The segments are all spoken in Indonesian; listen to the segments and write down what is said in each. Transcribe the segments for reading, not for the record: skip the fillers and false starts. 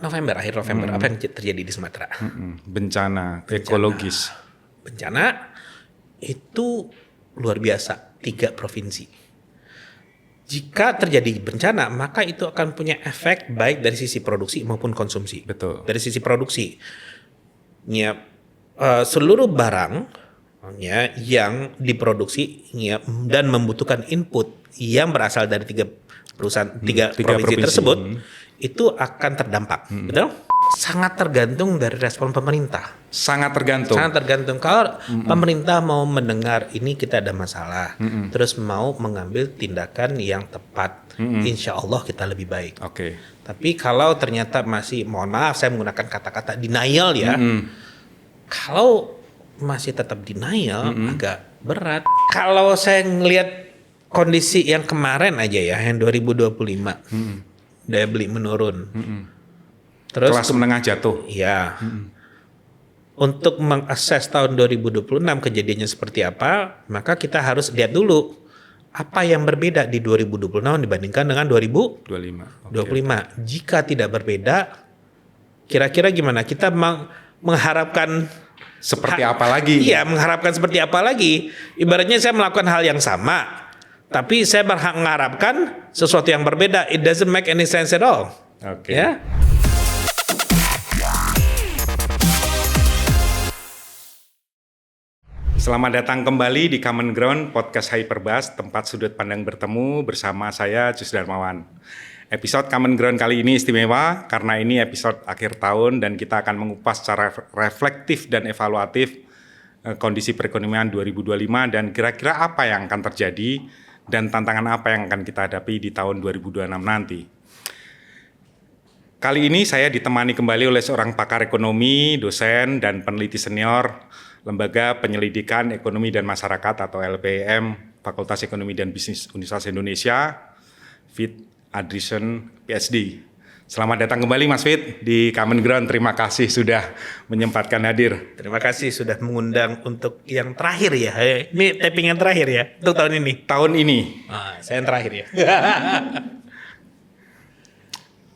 akhir November, apa yang terjadi di Sumatera? Bencana ekologis. Bencana itu luar biasa, 3 provinsi. Jika terjadi bencana, maka itu akan punya efek baik dari sisi produksi maupun konsumsi. Betul. Dari sisi produksi, ya, seluruh barang ya yang diproduksi ya, dan membutuhkan input yang berasal dari tiga provinsi tersebut itu akan terdampak. Betul? Sangat tergantung dari respon pemerintah. Sangat tergantung. Kalau pemerintah mau mendengar ini kita ada masalah, terus mau mengambil tindakan yang tepat, insya Allah kita lebih baik. Oke. Tapi kalau ternyata masih, mohon maaf saya menggunakan kata-kata denial ya, kalau masih tetap denial agak berat. Kalau saya ngelihat kondisi yang kemarin aja ya, yang 2025, daya beli menurun. Terus Kelas menengah jatuh. iya. Untuk mengakses tahun 2026 kejadiannya seperti apa, maka kita harus lihat dulu apa yang berbeda di 2026 dibandingkan dengan 2025. 25. Jika tidak berbeda, kira-kira gimana? Kita mengharapkan Seperti apa lagi? Iya, mengharapkan seperti apa lagi? Ibaratnya saya melakukan hal yang sama, tapi saya mengharapkan sesuatu yang berbeda. It doesn't make any sense at all. Oke. Ya. Selamat datang kembali di Common Ground Podcast Hyperbus, tempat sudut pandang bertemu bersama saya Jus Darmawan. Episode Common Ground kali ini istimewa karena ini episode akhir tahun dan kita akan mengupas secara reflektif dan evaluatif kondisi perekonomian 2025 dan kira-kira apa yang akan terjadi dan tantangan apa yang akan kita hadapi di tahun 2026 nanti. Kali ini saya ditemani kembali oleh seorang pakar ekonomi, dosen, dan peneliti senior Lembaga Penyelidikan Ekonomi dan Masyarakat atau LPM Fakultas Ekonomi dan Bisnis Universitas Indonesia, Fit Adrison PhD. Selamat datang kembali Mas Fit di Common Ground. Terima kasih sudah menyempatkan hadir. Terima kasih sudah mengundang untuk yang terakhir ya. Ini taping yang terakhir ya untuk tahun ini. Tahun ini. Saya yang terakhir ya.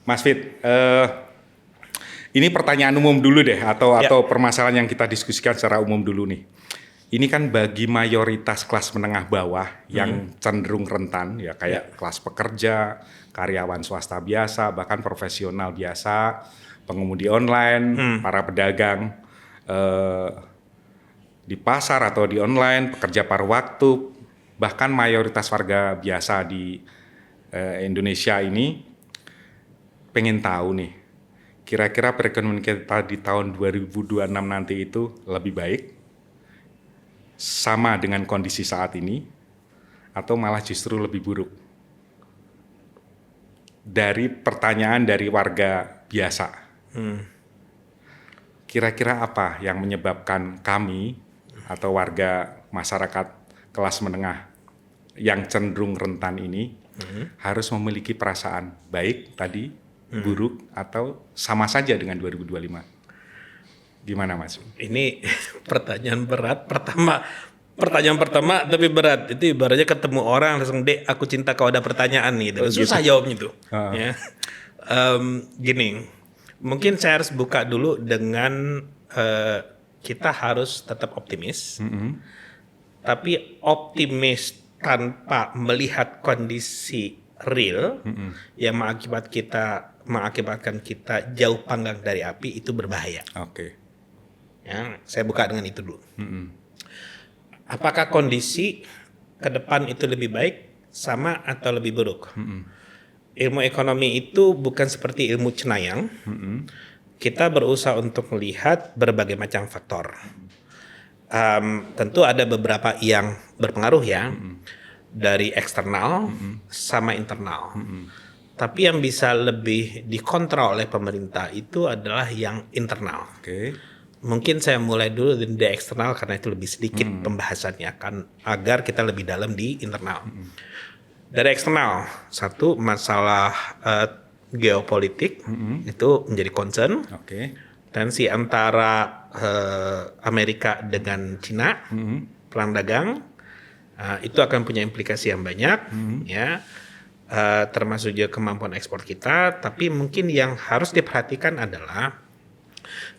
Mas Fit, ini pertanyaan umum dulu deh atau permasalahan yang kita diskusikan secara umum dulu nih. Ini kan bagi mayoritas kelas menengah bawah yang cenderung rentan ya kayak kelas pekerja, karyawan swasta biasa, bahkan profesional biasa, pengemudi online, para pedagang di pasar atau di online, pekerja paruh waktu, bahkan mayoritas warga biasa di Indonesia ini pengen tahu nih, kira-kira perekonomian kita di tahun 2026 nanti itu lebih baik, sama dengan kondisi saat ini, atau malah justru lebih buruk? Dari pertanyaan dari warga biasa, kira-kira apa yang menyebabkan kami atau warga masyarakat kelas menengah yang cenderung rentan ini harus memiliki perasaan baik tadi, buruk, atau sama saja dengan 2025? Gimana Mas? Ini pertanyaan berat. Pertanyaan pertama tapi berat. Itu ibaratnya ketemu orang langsung, "Dek, aku cinta kau, ada pertanyaan nih." Susah jawabnya tuh. Ya. Gini, mungkin saya harus buka dulu dengan kita harus tetap optimis. Tapi optimis tanpa melihat kondisi real yang mengakibatkan kita jauh panggang dari api itu berbahaya. Oke. Ya, saya buka dengan itu dulu. Apakah kondisi ke depan itu lebih baik, sama atau lebih buruk? Ilmu ekonomi itu bukan seperti ilmu cenayang. Kita berusaha untuk melihat berbagai macam faktor. Tentu ada beberapa yang berpengaruh ya, dari eksternal sama internal. Tapi yang bisa lebih dikontrol oleh pemerintah itu adalah yang internal. Mungkin saya mulai dulu dari eksternal karena itu lebih sedikit pembahasannya kan, agar kita lebih dalam di internal. Dari eksternal, satu masalah geopolitik itu menjadi concern. Tensi antara Amerika dengan Cina, perang dagang, itu akan punya implikasi yang banyak. Ya. termasuk juga kemampuan ekspor kita. Tapi mungkin yang harus diperhatikan adalah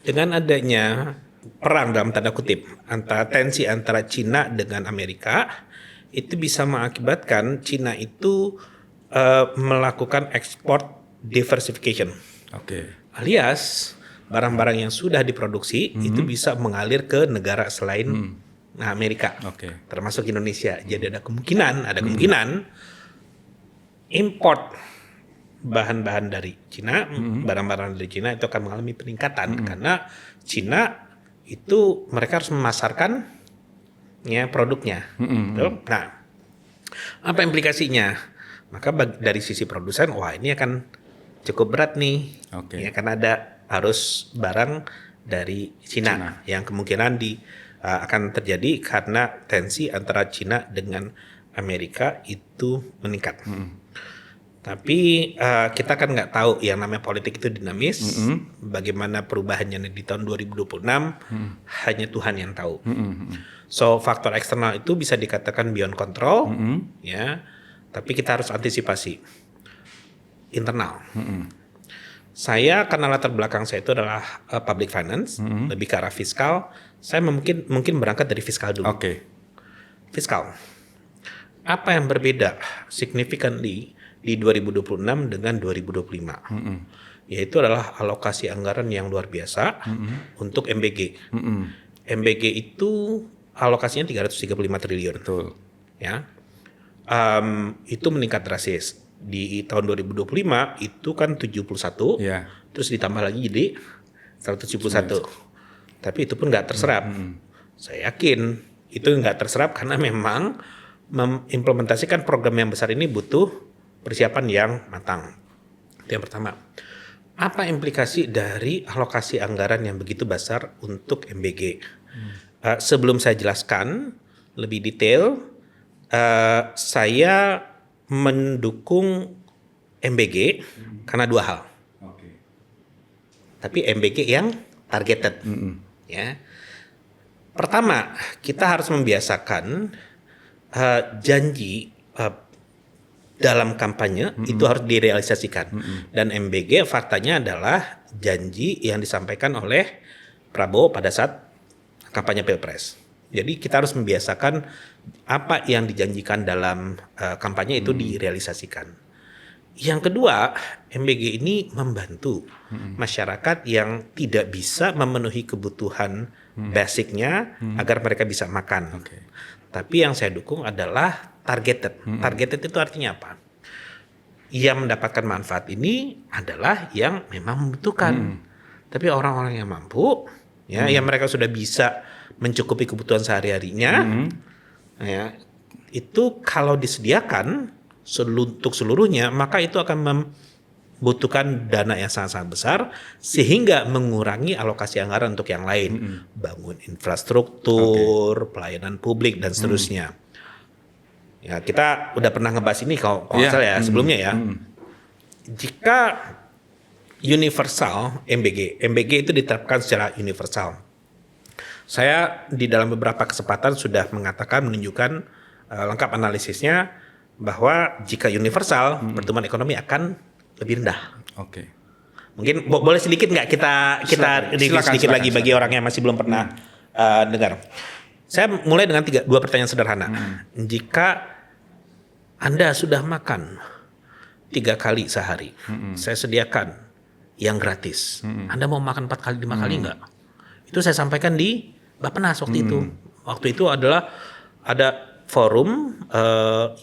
dengan adanya perang dalam tanda kutip tensi antara Cina dengan Amerika, itu bisa mengakibatkan Cina itu melakukan ekspor diversification. Alias barang-barang yang sudah diproduksi itu bisa mengalir ke negara selain Amerika, termasuk Indonesia. Jadi ada kemungkinan import bahan-bahan dari Cina, barang-barang dari Cina itu akan mengalami peningkatan karena Cina itu mereka harus memasarkan produknya. Nah, apa implikasinya? Maka dari sisi produsen, wah ini akan cukup berat nih, ya, karena harus barang dari Cina. Yang kemungkinan akan terjadi karena tensi antara Cina dengan Amerika itu meningkat. Tapi kita kan nggak tahu yang namanya politik itu dinamis. Bagaimana perubahannya di tahun 2026 hanya Tuhan yang tahu. So faktor eksternal itu bisa dikatakan beyond control, ya. Tapi kita harus antisipasi internal. Saya karena latar belakang saya itu adalah public finance, lebih ke arah fiskal. Saya mungkin berangkat dari fiskal dulu. Fiskal. Apa yang berbeda significantly di 2026 dengan 2025? Yaitu adalah alokasi anggaran yang luar biasa untuk MBG. MBG itu alokasinya 335 triliun. Betul. Ya. Itu meningkat drastis. Di tahun 2025 itu kan 71, terus ditambah lagi jadi 171. Tapi itu pun nggak terserap. Saya yakin itu nggak terserap karena memang mengimplementasikan program yang besar ini butuh persiapan yang matang. Itu yang pertama. Apa implikasi dari alokasi anggaran yang begitu besar untuk MBG? Sebelum saya jelaskan lebih detail, saya mendukung MBG karena dua hal. Tapi MBG yang targeted. Ya. Pertama, kita harus membiasakan janji dalam kampanye itu harus direalisasikan. Dan MBG faktanya adalah janji yang disampaikan oleh Prabowo pada saat kampanye Pilpres. Jadi kita harus membiasakan apa yang dijanjikan dalam kampanye itu direalisasikan. Yang kedua, MBG ini membantu masyarakat yang tidak bisa memenuhi kebutuhan basicnya agar mereka bisa makan. Tapi yang saya dukung adalah targeted. Targeted itu artinya apa? Yang mendapatkan manfaat ini adalah yang memang membutuhkan. Tapi orang-orang yang mampu, ya, yang mereka sudah bisa mencukupi kebutuhan sehari-harinya, ya, itu kalau disediakan untuk seluruhnya, maka itu akan membutuhkan dana yang sangat-sangat besar sehingga mengurangi alokasi anggaran untuk yang lain, bangun infrastruktur, pelayanan publik dan seterusnya. Ya, kita udah pernah ngebahas ini kalau nggak salah ya sebelumnya ya. Jika universal MBG itu diterapkan secara universal. Saya di dalam beberapa kesempatan sudah mengatakan menunjukkan lengkap analisisnya bahwa jika universal pertumbuhan ekonomi akan lebih rendah. Mungkin boleh sedikit nggak kita review sedikit lagi bagi orang yang masih belum pernah dengar. Saya mulai dengan dua pertanyaan sederhana. Jika Anda sudah makan 3 kali sehari, saya sediakan yang gratis. Anda mau makan 4 kali, 5 kali nggak? Itu saya sampaikan di Bappenas waktu itu. Waktu itu adalah ada forum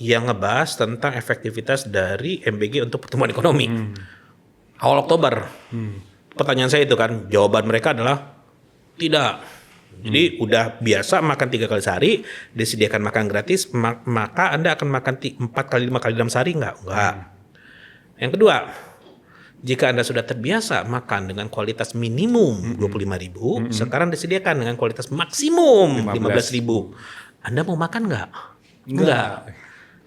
yang ngebahas tentang efektivitas dari MBG untuk pertumbuhan ekonomi. Awal Oktober. Pertanyaan saya itu kan, jawaban mereka adalah tidak. Jadi udah biasa makan 3 kali sehari, disediakan makan gratis, maka Anda akan makan 4 kali 5 kali dalam sehari enggak? Yang kedua, jika Anda sudah terbiasa makan dengan kualitas minimum 25.000, sekarang disediakan dengan kualitas maksimum 15.000. Anda mau makan enggak? Enggak.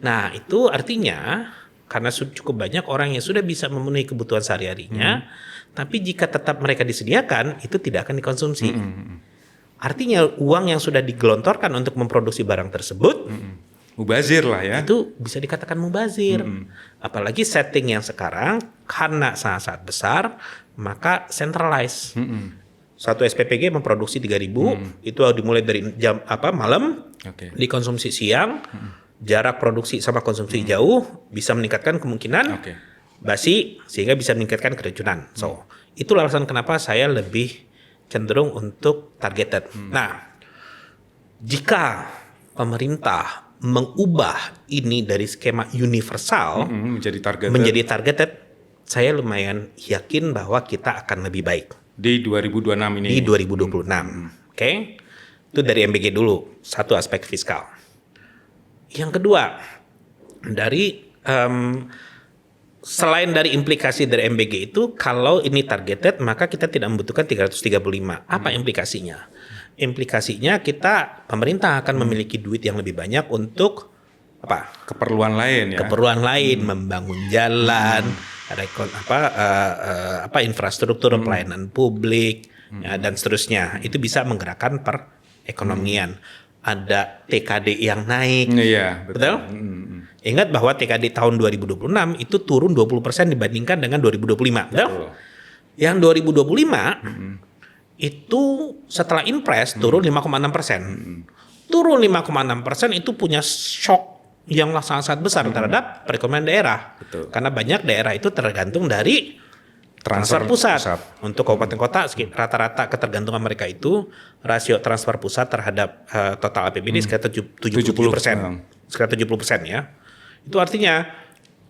Nah, itu artinya karena cukup banyak orang yang sudah bisa memenuhi kebutuhan sehari-harinya, tapi jika tetap mereka disediakan, itu tidak akan dikonsumsi. Artinya uang yang sudah digelontorkan untuk memproduksi barang tersebut Mubazir lah ya. Itu bisa dikatakan mubazir. Apalagi setting yang sekarang karena sangat-sangat besar, maka centralized. Satu SPPG memproduksi 3.000, itu dimulai dari jam malam, Oke. dikonsumsi siang, jarak produksi sama konsumsi jauh bisa meningkatkan kemungkinan Oke. basi sehingga bisa meningkatkan keracunan. So, itulah alasan kenapa saya lebih cenderung untuk targeted. Nah, jika pemerintah mengubah ini dari skema universal Menjadi target menjadi targeted, saya lumayan yakin bahwa kita akan lebih baik di 2026 ini. di 2026. Oke? Itu dari MBG dulu, satu aspek fiskal. Yang kedua, dari selain dari implikasi dari MBG itu, kalau ini targeted, maka kita tidak membutuhkan 335. Apa implikasinya? Implikasinya pemerintah akan memiliki duit yang lebih banyak untuk apa? Keperluan lain ya. Keperluan lain, membangun jalan, infrastruktur pelayanan publik, ya, dan seterusnya. Itu bisa menggerakkan perekonomian. Ada TKD yang naik. Iya, Betul? Ingat bahwa TKD tahun 2026 itu turun 20% dibandingkan dengan 2025. Betul? Yang 2025 itu setelah impres turun 5,6%. Turun 5,6% itu punya shock yang sangat-sangat besar terhadap perekonomian daerah. Betul. Karena banyak daerah itu tergantung dari transfer pusat. Untuk kabupaten kota rata-rata ketergantungan mereka itu rasio transfer pusat terhadap total APBD sekitar 70%. Sekitar 70% ya. Itu artinya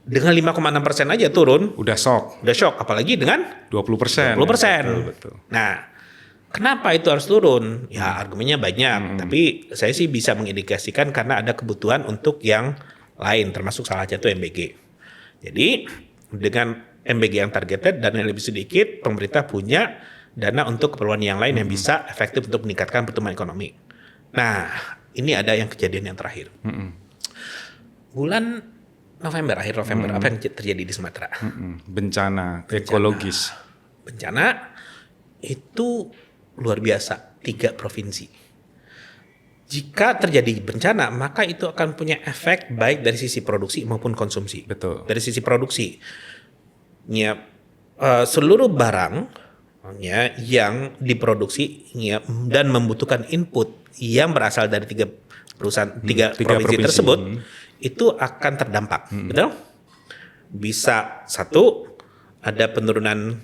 dengan 5,6% aja turun, Udah shock. apalagi dengan 20%. 20%. Betul. Nah, kenapa itu harus turun? Ya argumennya banyak, tapi saya sih bisa mengindikasikan karena ada kebutuhan untuk yang lain, termasuk salah satu MBG. Jadi dengan MBG yang targeted dan yang lebih sedikit, pemerintah punya dana untuk keperluan yang lain yang bisa efektif untuk meningkatkan pertumbuhan ekonomi. Nah, ini ada yang kejadian yang terakhir. Bulan November, akhir November, apa yang terjadi di Sumatera? Bencana ekologis. Bencana itu luar biasa, 3 provinsi. Jika terjadi bencana, maka itu akan punya efek baik dari sisi produksi maupun konsumsi. Betul. Dari sisi produksi, ya, seluruh barang ya, yang diproduksi ya, dan membutuhkan input yang berasal dari tiga provinsi tersebut itu akan terdampak, betul? Bisa satu ada penurunan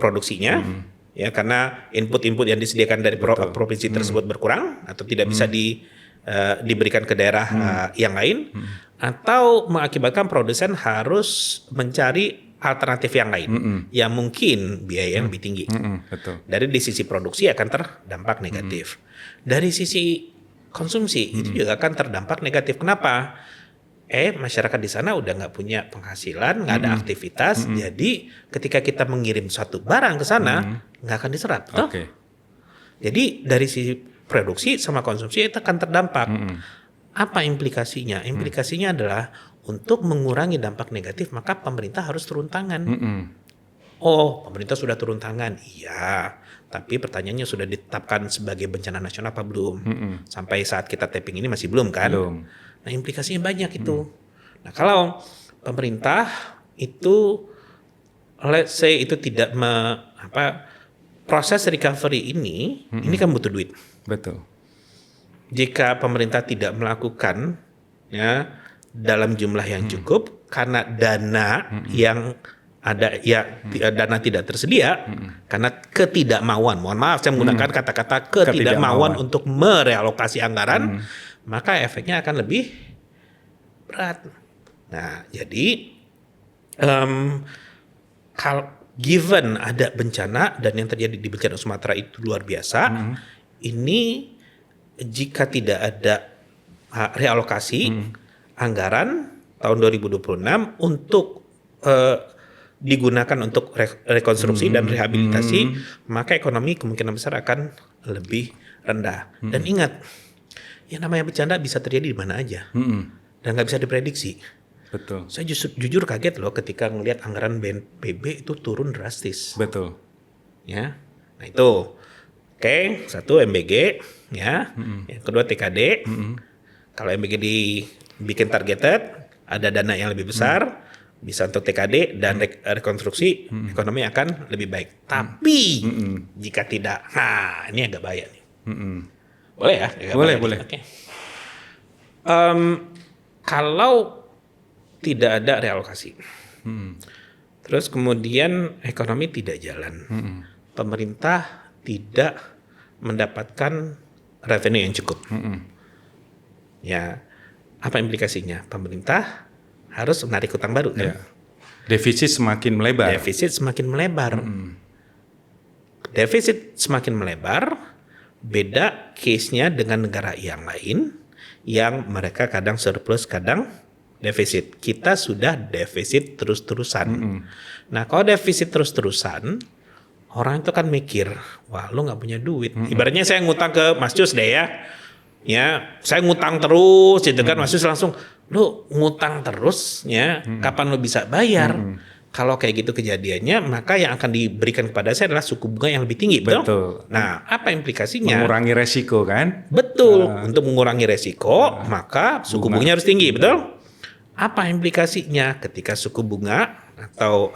produksinya. Ya, karena input-input yang disediakan dari provinsi tersebut berkurang atau tidak bisa diberikan ke daerah yang lain, atau mengakibatkan produsen harus mencari alternatif yang lain yang mungkin biaya yang lebih tinggi. Betul. Dari di sisi produksi akan terdampak negatif. Dari sisi konsumsi itu juga akan terdampak negatif. Kenapa? Masyarakat di sana udah nggak punya penghasilan, nggak ada aktivitas, jadi ketika kita mengirim suatu barang ke sana nggak akan diserap, toh? Jadi dari sisi produksi sama konsumsi itu akan terdampak. Apa implikasinya? Implikasinya adalah untuk mengurangi dampak negatif, maka pemerintah harus turun tangan. Oh, pemerintah sudah turun tangan, iya. Tapi pertanyaannya sudah ditetapkan sebagai bencana nasional apa belum? Sampai saat kita taping ini masih belum kan? Belum. Nah, implikasinya banyak itu. Nah, kalau pemerintah itu, let's say itu tidak proses recovery ini kan butuh duit. Betul. Jika pemerintah tidak melakukan ya dalam jumlah yang cukup karena dana yang ada ya dana tidak tersedia karena ketidakmauan. Mohon maaf saya menggunakan kata-kata ketidakmauan untuk merealokasi anggaran, maka efeknya akan lebih berat. Nah, jadi given ada bencana dan yang terjadi di bencana Sumatera itu luar biasa, ini jika tidak ada realokasi anggaran tahun 2026 untuk digunakan untuk rekonstruksi dan rehabilitasi, maka ekonomi kemungkinan besar akan lebih rendah. Dan ingat, yang namanya bencana bisa terjadi di mana aja dan nggak bisa diprediksi. Betul. Saya jujur kaget loh ketika ngelihat anggaran BNPB itu turun drastis. Betul. Ya, nah itu, oke, satu MBG, ya, yang kedua TKD. Kalau MBG bikin targeted, ada dana yang lebih besar, bisa untuk TKD dan rekonstruksi, ekonomi akan lebih baik. Tapi jika tidak, nah ini agak bahaya nih. Boleh ya? Agak Boleh, bahaya boleh. nih. Oke. Kalau tidak ada realokasi, terus kemudian ekonomi tidak jalan, pemerintah tidak mendapatkan revenue yang cukup. Ya, apa implikasinya? Pemerintah harus menarik utang baru kan? Ya. Defisit semakin melebar. Defisit semakin melebar. Defisit semakin melebar, beda case-nya dengan negara yang lain yang mereka kadang surplus, kadang defisit. Kita sudah defisit terus-terusan. Nah, kalau defisit terus-terusan, orang itu kan mikir, wah lu nggak punya duit. Ibaratnya saya ngutang ke Mas Cus deh ya saya ngutang terus, gitu kan. Mas Cus langsung, lu ngutang terus, ya kapan lu bisa bayar? Kalau kayak gitu kejadiannya, maka yang akan diberikan kepada saya adalah suku bunga yang lebih tinggi, betul? Nah, apa implikasinya? Mengurangi resiko kan? Betul, untuk mengurangi resiko, maka suku bunganya harus tinggi, betul? Apa implikasinya? Ketika suku bunga atau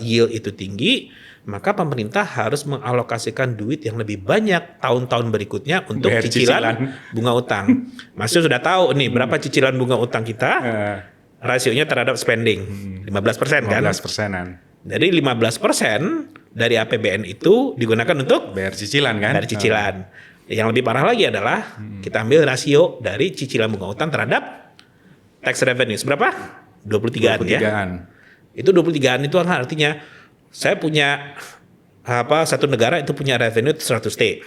yield itu tinggi, maka pemerintah harus mengalokasikan duit yang lebih banyak tahun-tahun berikutnya untuk cicilan bunga utang. Mas sudah tahu nih berapa cicilan bunga utang kita? Rasionya terhadap spending 15% kan? 15%-an. Jadi 15% dari APBN itu digunakan untuk bayar cicilan kan? Bayar cicilan. Yang lebih parah lagi adalah kita ambil rasio dari cicilan bunga utang terhadap tax revenue. Seberapa? 23-an ya. Itu 23-an itu artinya saya punya satu negara itu punya revenue 100T.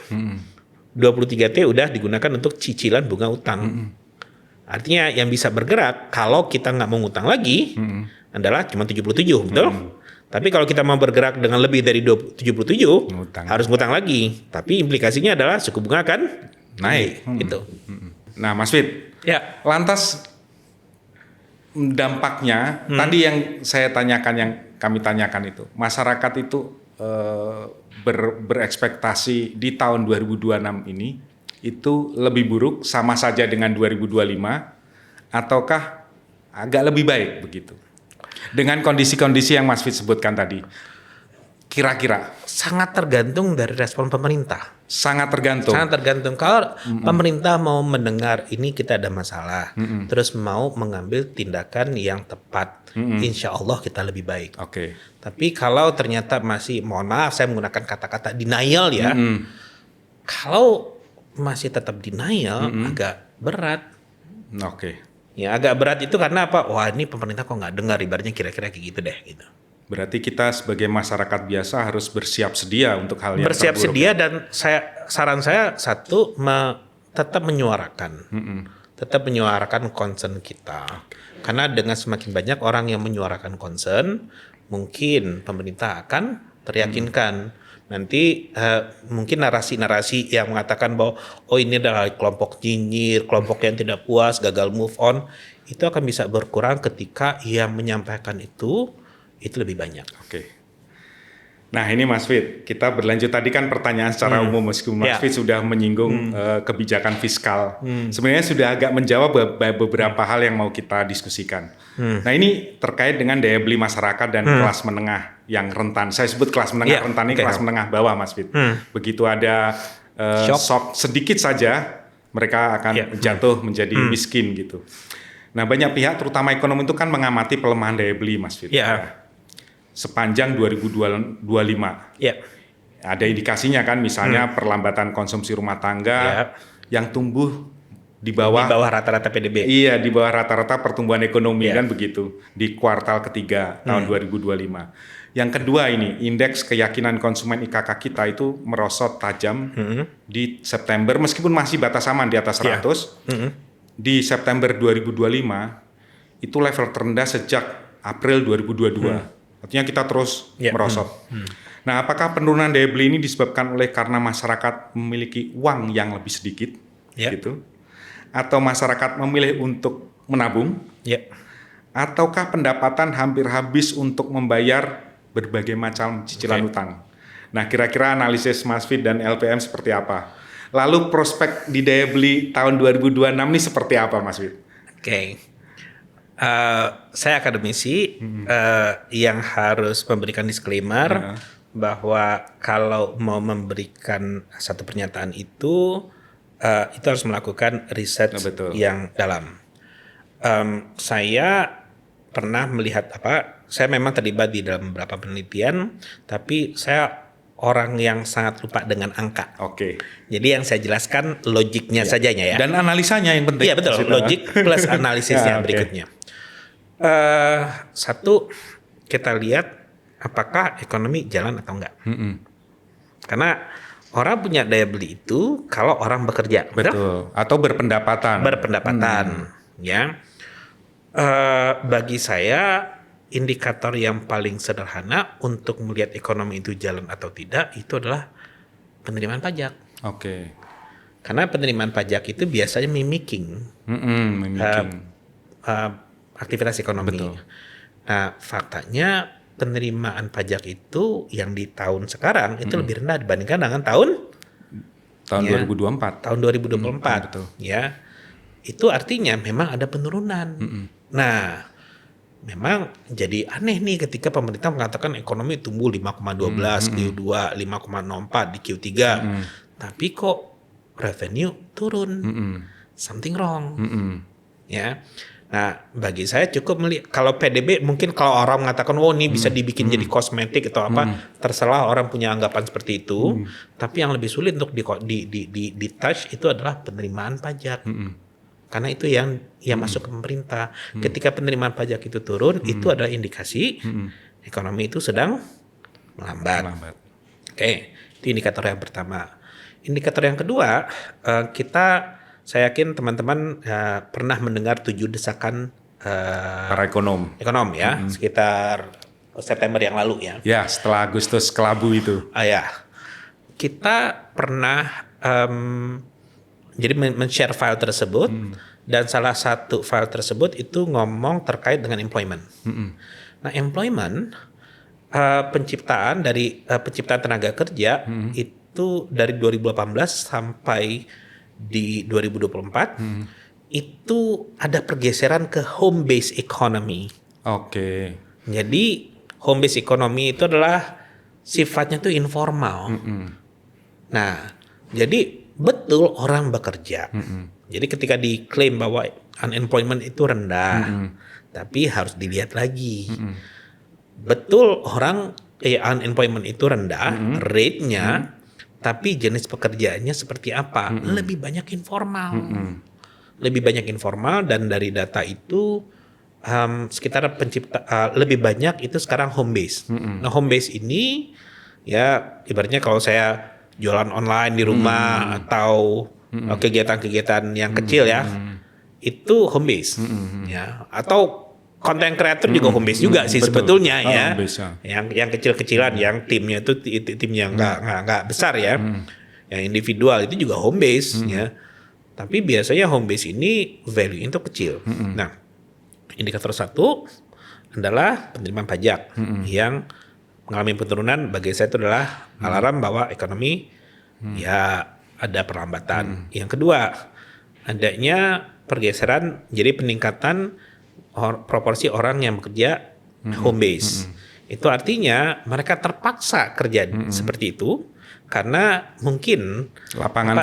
23T udah digunakan untuk cicilan bunga utang. Artinya yang bisa bergerak kalau kita nggak mau ngutang lagi adalah cuma 77, betul? Tapi kalau kita mau bergerak dengan lebih dari 77, harus ngutang lagi. Tapi implikasinya adalah suku bunga akan naik. Gitu. Nah, Mas Fit, ya. Lantas dampaknya tadi yang saya tanyakan, yang kami tanyakan itu, masyarakat itu berekspektasi di tahun 2026 ini itu lebih buruk sama saja dengan 2025 ataukah agak lebih baik begitu? Dengan kondisi-kondisi yang Mas Fit sebutkan tadi. Kira-kira sangat tergantung dari respon pemerintah. Sangat tergantung. Sangat tergantung. Kalau pemerintah mau mendengar ini kita ada masalah, terus mau mengambil tindakan yang tepat, insya Allah kita lebih baik. Oke. Tapi kalau ternyata masih, mohon maaf saya menggunakan kata-kata denial ya, kalau masih tetap denial agak berat. Oke. Ya agak berat itu karena apa? Wah ini pemerintah kok nggak dengar, ibaratnya kira-kira kayak gitu deh gitu. Berarti kita sebagai masyarakat biasa harus bersiap sedia untuk hal yang bersiap terburuk. Sedia dan saran saya satu tetap menyuarakan. Tetap menyuarakan concern kita. Karena dengan semakin banyak orang yang menyuarakan concern, mungkin pemerintah akan teryakinkan. Nanti mungkin narasi-narasi yang mengatakan bahwa ini adalah kelompok nyinyir, kelompok yang tidak puas, gagal move on, itu akan bisa berkurang ketika yang menyampaikan itu lebih banyak. Oke. Nah ini Mas Fit, kita berlanjut tadi kan pertanyaan secara umum, meskipun Mas Fit sudah menyinggung kebijakan fiskal. Sebenarnya sudah agak menjawab beberapa hal yang mau kita diskusikan. Nah ini terkait dengan daya beli masyarakat dan kelas menengah yang rentan. Saya sebut kelas menengah rentan ini kelas menengah bawah Mas Fit. Begitu ada shock sedikit saja, mereka akan jatuh menjadi miskin gitu. Nah banyak pihak terutama ekonomi itu kan mengamati pelemahan daya beli Mas Fit. Sepanjang 2025. Ada indikasinya kan, misalnya perlambatan konsumsi rumah tangga yang tumbuh di bawah rata-rata PDB. Iya, di bawah rata-rata pertumbuhan ekonomi kan begitu di kuartal ketiga tahun 2025. Yang kedua ini, indeks keyakinan konsumen IKK kita itu merosot tajam di September, meskipun masih batas aman di atas 100. Di September 2025 itu level terendah sejak April 2022. Artinya kita terus merosot. Nah, apakah penurunan daya beli ini disebabkan karena masyarakat memiliki uang yang lebih sedikit, gitu, atau masyarakat memilih untuk menabung, ataukah pendapatan hampir habis untuk membayar berbagai macam cicilan utang? Nah, kira-kira analisis Mas Fit dan LPM seperti apa? Lalu prospek di daya beli tahun 2026 ini seperti apa, Mas Fit? Oke. Saya akademisi yang harus memberikan disclaimer bahwa kalau mau memberikan satu pernyataan itu harus melakukan riset Betul. yang dalam. Saya pernah melihat saya memang terlibat di dalam beberapa penelitian, tapi saya orang yang sangat lupa dengan angka. Oke. Jadi yang saya jelaskan logiknya sajanya ya. Dan analisanya yang penting. Iya betul, logik plus analisisnya berikutnya. Satu, kita lihat apakah ekonomi jalan atau enggak. Karena orang punya daya beli itu kalau orang bekerja, Betul. Atau berpendapatan. Ya. Bagi saya indikator yang paling sederhana untuk melihat ekonomi itu jalan atau tidak itu adalah penerimaan pajak. Oke. Karena penerimaan pajak itu biasanya mimicking aktivitas ekonomi. Betul. Nah, faktanya penerimaan pajak itu yang di tahun sekarang itu lebih rendah dibandingkan dengan tahun 2024. Tahun 2024. Betul. Ya. Itu artinya memang ada penurunan. Nah, memang jadi aneh nih ketika pemerintah mengatakan ekonomi tumbuh 5,12, Q2 5,04 di Q3. Tapi kok revenue turun? Something wrong. Ya. Nah, bagi saya cukup melihat kalau PDB mungkin kalau orang mengatakan ini bisa dibikin jadi kosmetik atau terserah orang punya anggapan seperti itu. Tapi yang lebih sulit untuk di touch itu adalah penerimaan pajak. Karena itu yang masuk ke pemerintah. Ketika penerimaan pajak itu turun, itu adalah indikasi ekonomi itu sedang melambat. Oke, itu indikator yang pertama. Indikator yang kedua, saya yakin teman-teman pernah mendengar 7 desakan para ekonom ya, sekitar September yang lalu ya. Ya, setelah Agustus kelabu itu. Ya, kita pernah jadi men-share file tersebut dan salah satu file tersebut itu ngomong terkait dengan employment. Nah, employment penciptaan tenaga kerja itu dari 2018 sampai di 2024 itu ada pergeseran ke home based economy. Oke. Jadi home based economy itu adalah sifatnya tuh informal. Nah, jadi betul orang bekerja. Jadi ketika diklaim bahwa unemployment itu rendah, tapi harus dilihat lagi. Betul orang unemployment itu rendah, rate-nya, tapi jenis pekerjaannya seperti apa? Lebih banyak informal. Lebih banyak informal dan dari data itu sekitar lebih banyak itu sekarang home base. Nah, home base ini ya ibaratnya kalau saya jualan online di rumah atau kegiatan-kegiatan yang kecil ya, itu home base. Ya, atau content creator juga home base juga sih sebetulnya ya. Yang kecil-kecilan, yang timnya itu tim yang nggak besar ya. Yang individual itu juga home base ya. Tapi biasanya home base ini value itu kecil. Nah, indikator satu adalah penerimaan pajak yang mengalami penurunan. Bagi saya itu adalah alarm bahwa ekonomi ya ada perlambatan. Yang kedua, adanya pergeseran jadi peningkatan proporsi orang yang bekerja home base. Itu artinya mereka terpaksa kerja seperti itu karena mungkin lapangan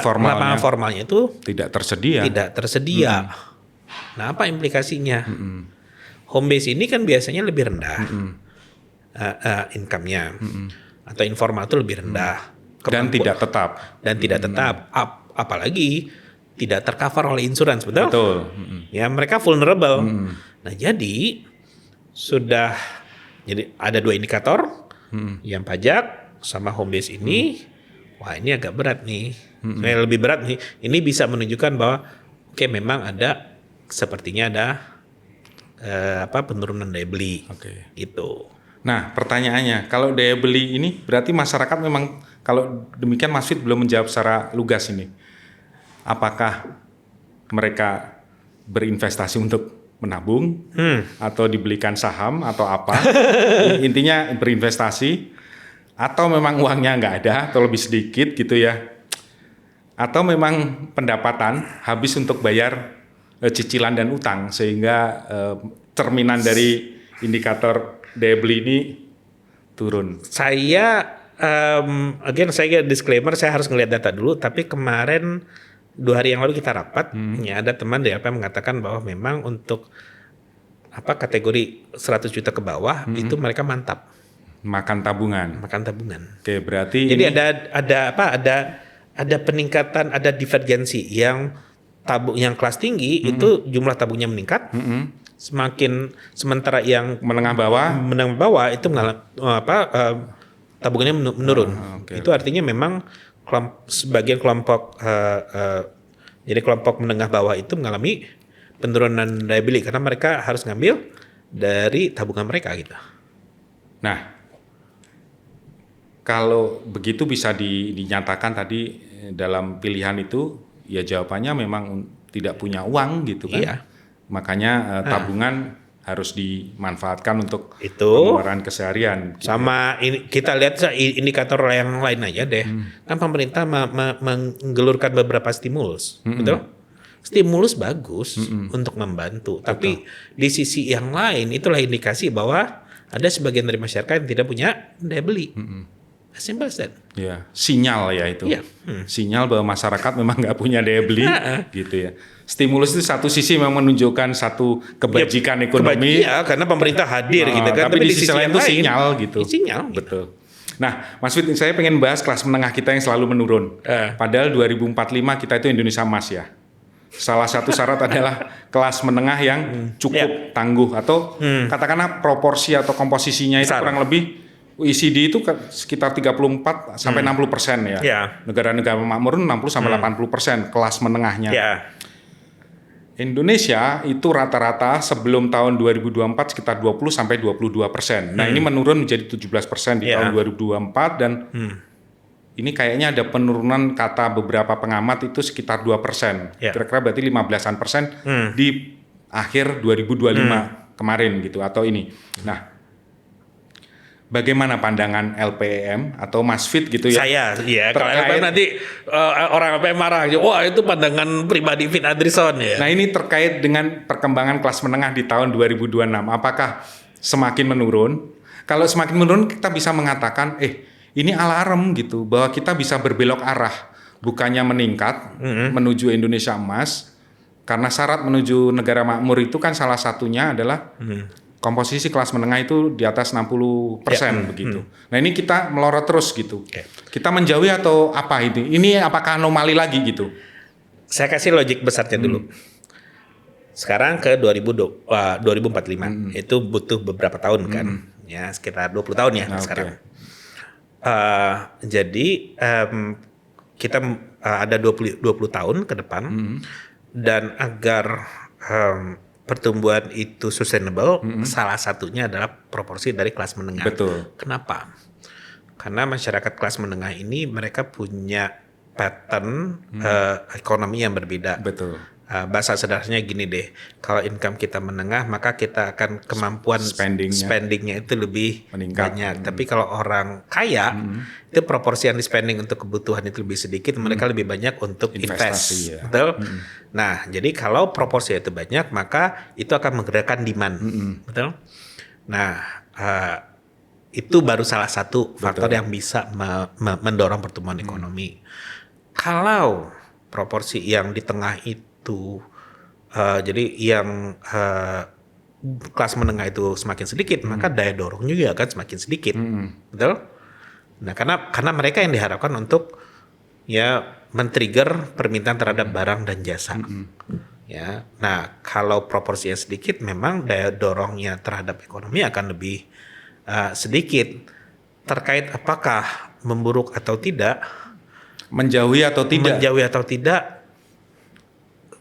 formalnya itu tidak tersedia. Nah, apa implikasinya? Home base ini kan biasanya lebih rendah income-nya, atau informal itu lebih rendah dan tidak tetap. Apalagi tidak tercover oleh insurans, betul? Betul. Ya, mereka vulnerable. Nah, jadi ada 2 indikator, yang pajak sama home base ini. Wah, ini agak berat nih. Lebih berat nih. Ini bisa menunjukkan bahwa memang sepertinya ada penurunan daya beli. Gitu. Nah, pertanyaannya, kalau daya beli ini berarti masyarakat memang, kalau demikian Mas Fit belum menjawab secara lugas ini. Apakah mereka berinvestasi untuk menabung atau dibelikan saham atau apa? Intinya berinvestasi, atau memang uangnya nggak ada atau lebih sedikit gitu ya? Atau memang pendapatan habis untuk bayar cicilan dan utang sehingga cerminan dari indikator daya beli ini turun? Saya saya disclaimer, saya harus ngelihat data dulu. Tapi kemarin 2 hari yang lalu kita rapat, ya ada teman dari LPM mengatakan bahwa memang untuk kategori 100 juta ke bawah itu mereka mantap Makan tabungan. Oke, berarti jadi ada peningkatan, ada divergensi yang kelas tinggi itu jumlah tabungnya meningkat. Sementara yang menengah bawah itu tabungannya menurun. Itu artinya memang sebagian kelompok jadi kelompok menengah bawah itu mengalami penurunan daya beli karena mereka harus ngambil dari tabungan mereka gitu. Nah, kalau begitu bisa dinyatakan tadi dalam pilihan itu ya jawabannya memang tidak punya uang gitu kan. Iya. Makanya tabungan harus dimanfaatkan untuk itu pengeluaran keseharian. Gitu. Sama ini, kita lihat indikator yang lain aja deh. Kan pemerintah menggelurkan beberapa stimulus, betul? Stimulus bagus untuk membantu, tapi di sisi yang lain itulah indikasi bahwa ada sebagian dari masyarakat yang tidak punya daya beli. Simple as that. Ya, sinyal ya itu. Iya. Sinyal bahwa masyarakat memang nggak punya daya beli, gitu ya. Stimulus itu satu sisi memang menunjukkan satu kebajikan ekonomi. Iya, karena pemerintah hadir gitu kan. Tapi di sisi lain itu sinyal gitu. Sinyal. Betul. Nah, Mas Fit, saya pengen bahas kelas menengah kita yang selalu menurun. Padahal 2045 kita itu Indonesia emas ya. Salah satu syarat adalah kelas menengah yang cukup tangguh atau katakanlah proporsi atau komposisinya itu kurang lebih OECD itu sekitar 34 sampai 60% ya. Negara-negara makmur 60 sampai 80% kelas menengahnya. Indonesia itu rata-rata sebelum tahun 2024 sekitar 20 sampai 22%. Nah, ini menurun menjadi 17% di tahun 2024 dan ini kayaknya ada penurunan kata beberapa pengamat itu sekitar 2%. Kira-kira berarti 15% di akhir 2025 kemarin gitu atau ini. Nah, bagaimana pandangan LPM atau Mas Fit gitu ya? Saya, ya. Kalau LPM nanti orang LPM marah, wah itu pandangan pribadi Fit Adrison ya. Nah, ini terkait dengan perkembangan kelas menengah di tahun 2026. Apakah semakin menurun? Kalau semakin menurun, kita bisa mengatakan, ini alarm gitu, bahwa kita bisa berbelok arah, bukannya meningkat menuju Indonesia emas, karena syarat menuju negara makmur itu kan salah satunya adalah komposisi kelas menengah itu di atas 60% begitu. Nah, ini kita melorot terus gitu. Kita menjauhi atau apa itu? Ini apakah anomali lagi gitu? Saya kasih logik besarnya dulu. Sekarang ke 2045 itu butuh beberapa tahun kan? Ya sekitar 20 tahun ya sekarang. Jadi kita ada 20 tahun ke depan dan agar pertumbuhan itu sustainable, salah satunya adalah proporsi dari kelas menengah. Betul. Kenapa? Karena masyarakat kelas menengah ini mereka punya pattern ekonomi yang berbeda. Betul. Bahasa sederhananya gini deh, kalau income kita menengah maka kita akan kemampuan spendingnya itu lebih banyak. Tapi kalau orang kaya itu proporsi yang di spending untuk kebutuhan itu lebih sedikit, mereka lebih banyak untuk invest, betul? Nah, jadi kalau proporsi itu banyak maka itu akan menggerakkan demand, betul? Nah, itu baru salah satu faktor yang bisa mendorong pertumbuhan ekonomi. Kalau proporsi yang di tengah itu jadi yang kelas menengah itu semakin sedikit, maka daya dorong juga akan semakin sedikit, betul? Nah, karena mereka yang diharapkan untuk ya men-trigger permintaan terhadap barang dan jasa, ya. Nah, kalau proporsinya sedikit, memang daya dorongnya terhadap ekonomi akan lebih sedikit. Terkait apakah memburuk atau tidak, menjauhi atau tidak,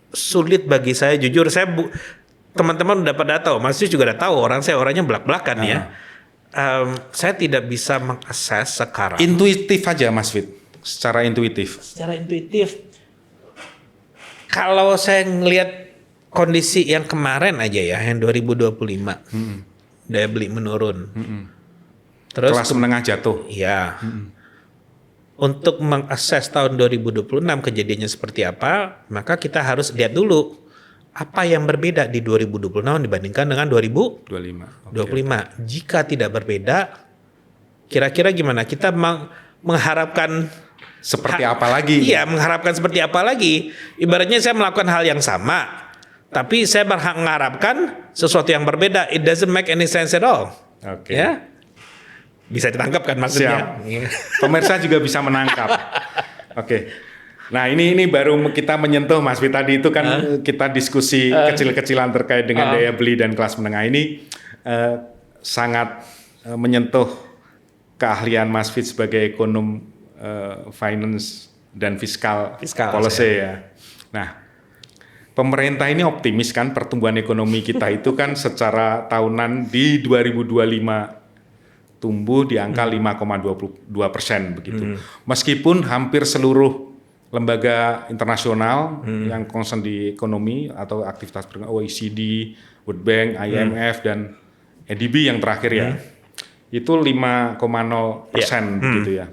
sulit bagi saya, jujur saya teman-teman udah pada tahu, Mas Yus juga udah tahu orangnya belak-belakan ya. Saya tidak bisa mengakses sekarang. Intuitif aja Mas Fit, secara intuitif. Kalau saya ngelihat kondisi yang kemarin aja ya, yang 2025, daya beli menurun. Terus kelas menengah jatuh. Iya. Untuk mengakses tahun 2026 kejadiannya seperti apa, maka kita harus lihat dulu apa yang berbeda di 2026 dibandingkan dengan 2025? 25. Jika tidak berbeda, kira-kira gimana? Kita mengharapkan Seperti apa lagi? Iya, mengharapkan seperti apa lagi? Ibaratnya saya melakukan hal yang sama, tapi saya mengharapkan sesuatu yang berbeda. It doesn't make any sense at all. Oke. Ya, bisa ditangkap kan maksudnya? Siap. Pemirsa juga bisa menangkap. Oke. Nah ini baru kita menyentuh Mas Fit tadi itu kan kita diskusi kecil-kecilan terkait dengan daya beli dan kelas menengah ini sangat menyentuh keahlian Mas Fit sebagai ekonom finance dan fiskal policy ya. Nah, pemerintah ini optimis kan pertumbuhan ekonomi kita itu kan secara tahunan di 2025 tumbuh di angka 5,22% begitu. Meskipun hampir seluruh lembaga internasional yang concern di ekonomi atau aktivitas OECD, World Bank, IMF dan EDB yang terakhir ya, itu 5,0% begitu ya.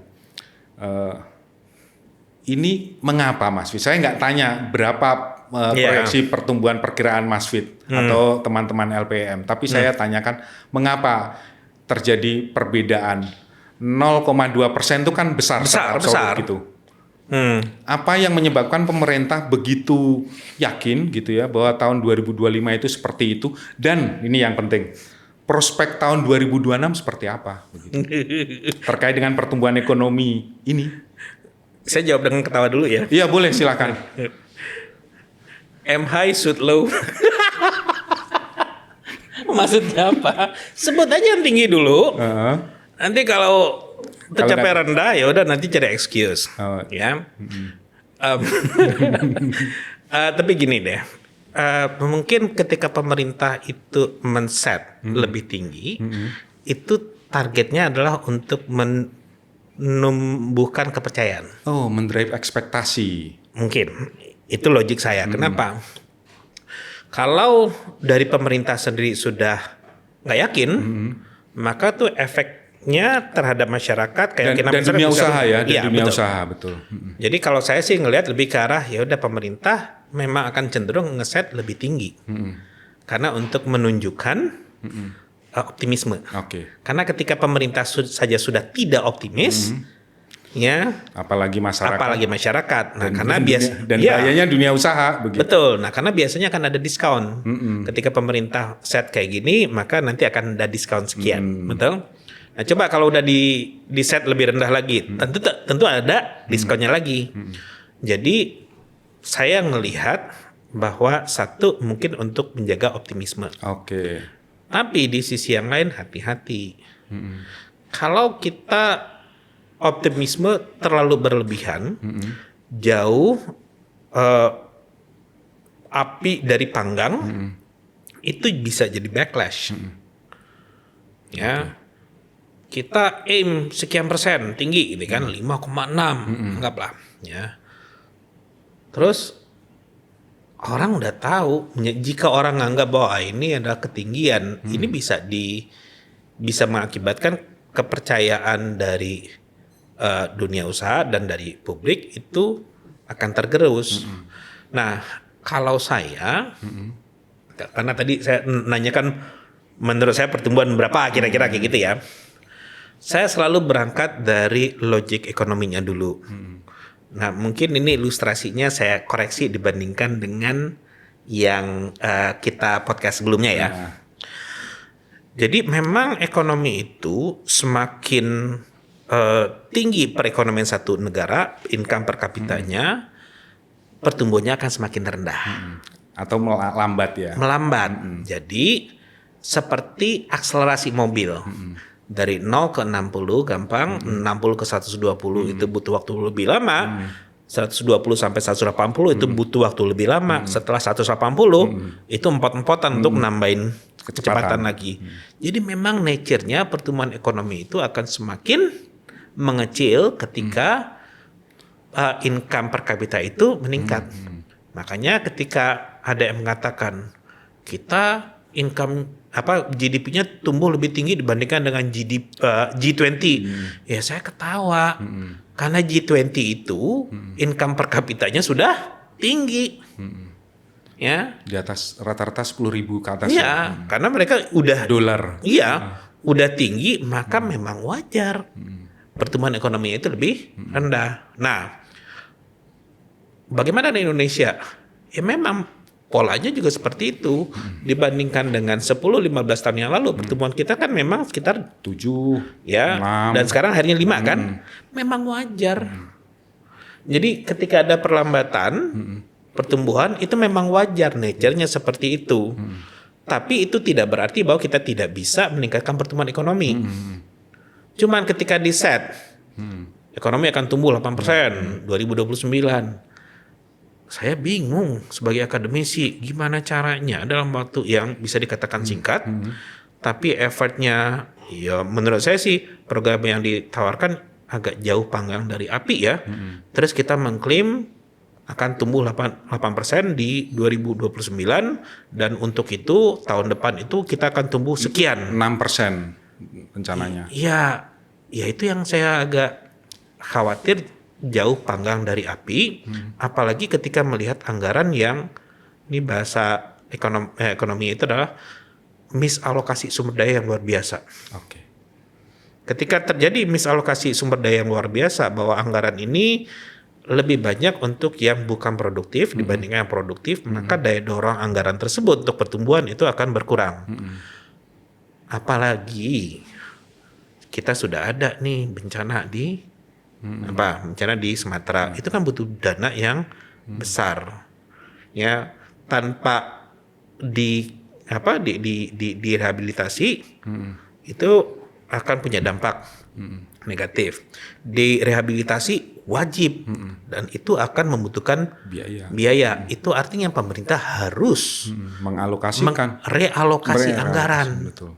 Ini mengapa Mas Fit? Saya nggak tanya berapa proyeksi pertumbuhan perkiraan Mas Fit atau teman-teman LPM, tapi saya tanyakan mengapa terjadi perbedaan 0,2% itu kan besar gitu. Apa yang menyebabkan pemerintah begitu yakin gitu ya bahwa tahun 2025 itu seperti itu, dan ini yang penting prospek tahun 2026 seperti apa begitu. Terkait dengan pertumbuhan ekonomi ini. Saya jawab dengan ketawa dulu ya. Iya boleh silakan. M high should low. Maksudnya apa? Sebut aja yang tinggi dulu. Nanti kalau tercapai rendah ya udah nanti cari excuse. Ya. Tapi gini deh. Mungkin ketika pemerintah itu men-set lebih tinggi, itu targetnya adalah untuk menumbuhkan kepercayaan. Oh, mendrive ekspektasi. Mungkin itu logik saya. Kenapa? Kalau dari pemerintah sendiri sudah nggak yakin, maka tuh efeknya terhadap masyarakat kayak dan dunia usaha ya, dan dunia usaha betul. Jadi kalau saya sih ngelihat lebih ke arah ya udah pemerintah memang akan cenderung ngeset lebih tinggi, karena untuk menunjukkan optimisme. Karena ketika pemerintah saja sudah tidak optimis, ya apalagi masyarakat. Nah, karena bahayanya dunia usaha begitu. Betul. Nah, karena biasanya akan ada diskon. Ketika pemerintah set kayak gini, maka nanti akan ada diskon sekian, betul? Nah, coba kalau udah di set lebih rendah lagi, tentu ada diskonnya lagi. Jadi saya ngelihat bahwa satu mungkin untuk menjaga optimisme. Tapi di sisi yang lain hati-hati. Kalau kita optimisme terlalu berlebihan, jauh api dari panggang, itu bisa jadi backlash. Ya, kita aim sekian persen tinggi, gitu kan, 5,6, anggaplah. Ya, terus orang udah tahu, jika orang nganggap bahwa ini adalah ketinggian, ini bisa mengakibatkan kepercayaan dari dunia usaha dan dari publik itu akan tergerus. Nah, kalau saya, karena tadi saya nanyakan menurut saya pertumbuhan berapa kira-kira kayak gitu ya, saya selalu berangkat dari logik ekonominya dulu. Nah, mungkin ini ilustrasinya saya koreksi dibandingkan dengan yang kita podcast sebelumnya ya. Jadi memang ekonomi itu semakin tinggi perekonomian satu negara, income per kapitanya, pertumbuhannya akan semakin rendah. Atau melambat ya? Melambat. Jadi seperti akselerasi mobil. Dari 0 ke 60 gampang, 60 ke 120 itu butuh waktu lebih lama. 120 sampai 180 itu butuh waktu lebih lama. Setelah 180 itu empot-empotan untuk nambahin kecepatan lagi. Jadi memang nature-nya pertumbuhan ekonomi itu akan semakin mengecil ketika income per kapita itu meningkat. Makanya ketika ada yang mengatakan kita income GDP-nya tumbuh lebih tinggi dibandingkan dengan G20, ya saya ketawa. Karena G20 itu income per kapitanya sudah tinggi. Ya, Di atas rata-rata 10.000 ke atas. iya, karena mereka udah Dolar. iya, udah tinggi, maka memang wajar pertumbuhan ekonomi itu lebih rendah. Nah, bagaimana di Indonesia? Ya memang polanya juga seperti itu. Dibandingkan dengan 10-15 tahun yang lalu, pertumbuhan kita kan memang sekitar 7, ya, 6. dan sekarang akhirnya 5 kan? Memang wajar. Jadi ketika ada perlambatan pertumbuhan itu memang wajar, nature-nya seperti itu. Tapi itu tidak berarti bahwa kita tidak bisa meningkatkan pertumbuhan ekonomi. Cuman ketika di set ekonomi akan tumbuh 8% 2029. Saya bingung sebagai akademisi gimana caranya dalam waktu yang bisa dikatakan singkat, tapi effortnya ya menurut saya sih program yang ditawarkan agak jauh panggang dari api ya. Terus kita mengklaim akan tumbuh 8% di 2029 dan untuk itu tahun depan itu kita akan tumbuh sekian. 6% rencananya. Ya, ya itu yang saya agak khawatir jauh panggang dari api, apalagi ketika melihat anggaran yang ini bahasa ekonomi itu adalah misalokasi sumber daya yang luar biasa. Oke. Ketika terjadi misalokasi sumber daya yang luar biasa bahwa anggaran ini lebih banyak untuk yang bukan produktif dibandingkan yang produktif, maka daya dorong anggaran tersebut untuk pertumbuhan itu akan berkurang. Apalagi kita sudah ada nih bencana di bencana di Sumatera, itu kan butuh dana yang besar. Ya, tanpa direhabilitasi itu akan punya dampak negatif. Direhabilitasi wajib dan itu akan membutuhkan biaya. Itu artinya pemerintah harus mengalokasikan realokasi anggaran. Betul.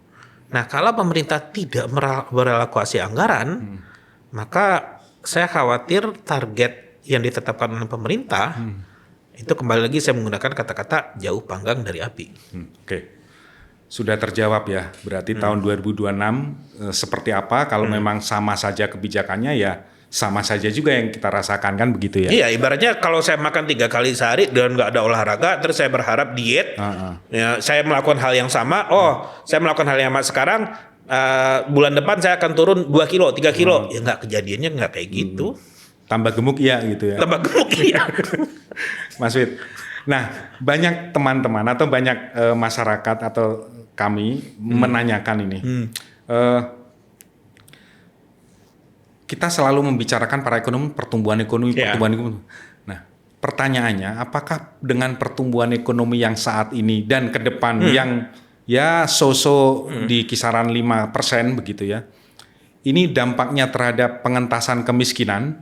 Nah, kalau pemerintah tidak merelokasi anggaran, maka saya khawatir target yang ditetapkan oleh pemerintah itu kembali lagi saya menggunakan kata-kata jauh panggang dari api. Oke. Sudah terjawab ya. Berarti tahun 2026 seperti apa kalau memang sama saja kebijakannya ya sama saja juga yang kita rasakan kan begitu ya. Iya, ibaratnya kalau saya makan 3 kali sehari dan nggak ada olahraga, terus saya berharap diet, ya, saya melakukan hal yang sama. Saya melakukan hal yang sama sekarang, bulan depan saya akan turun 2 kilo, 3 kilo. Ya nggak, kejadiannya nggak kayak gitu. Tambah gemuk ya gitu ya. Tambah gemuk ya. Mas Wid. Nah, banyak teman-teman atau banyak masyarakat atau kami menanyakan ini. Kita selalu membicarakan para ekonomi pertumbuhan ekonomi. Nah, pertanyaannya, apakah dengan pertumbuhan ekonomi yang saat ini dan ke depan yang ya di kisaran 5% begitu ya, ini dampaknya terhadap pengentasan kemiskinan?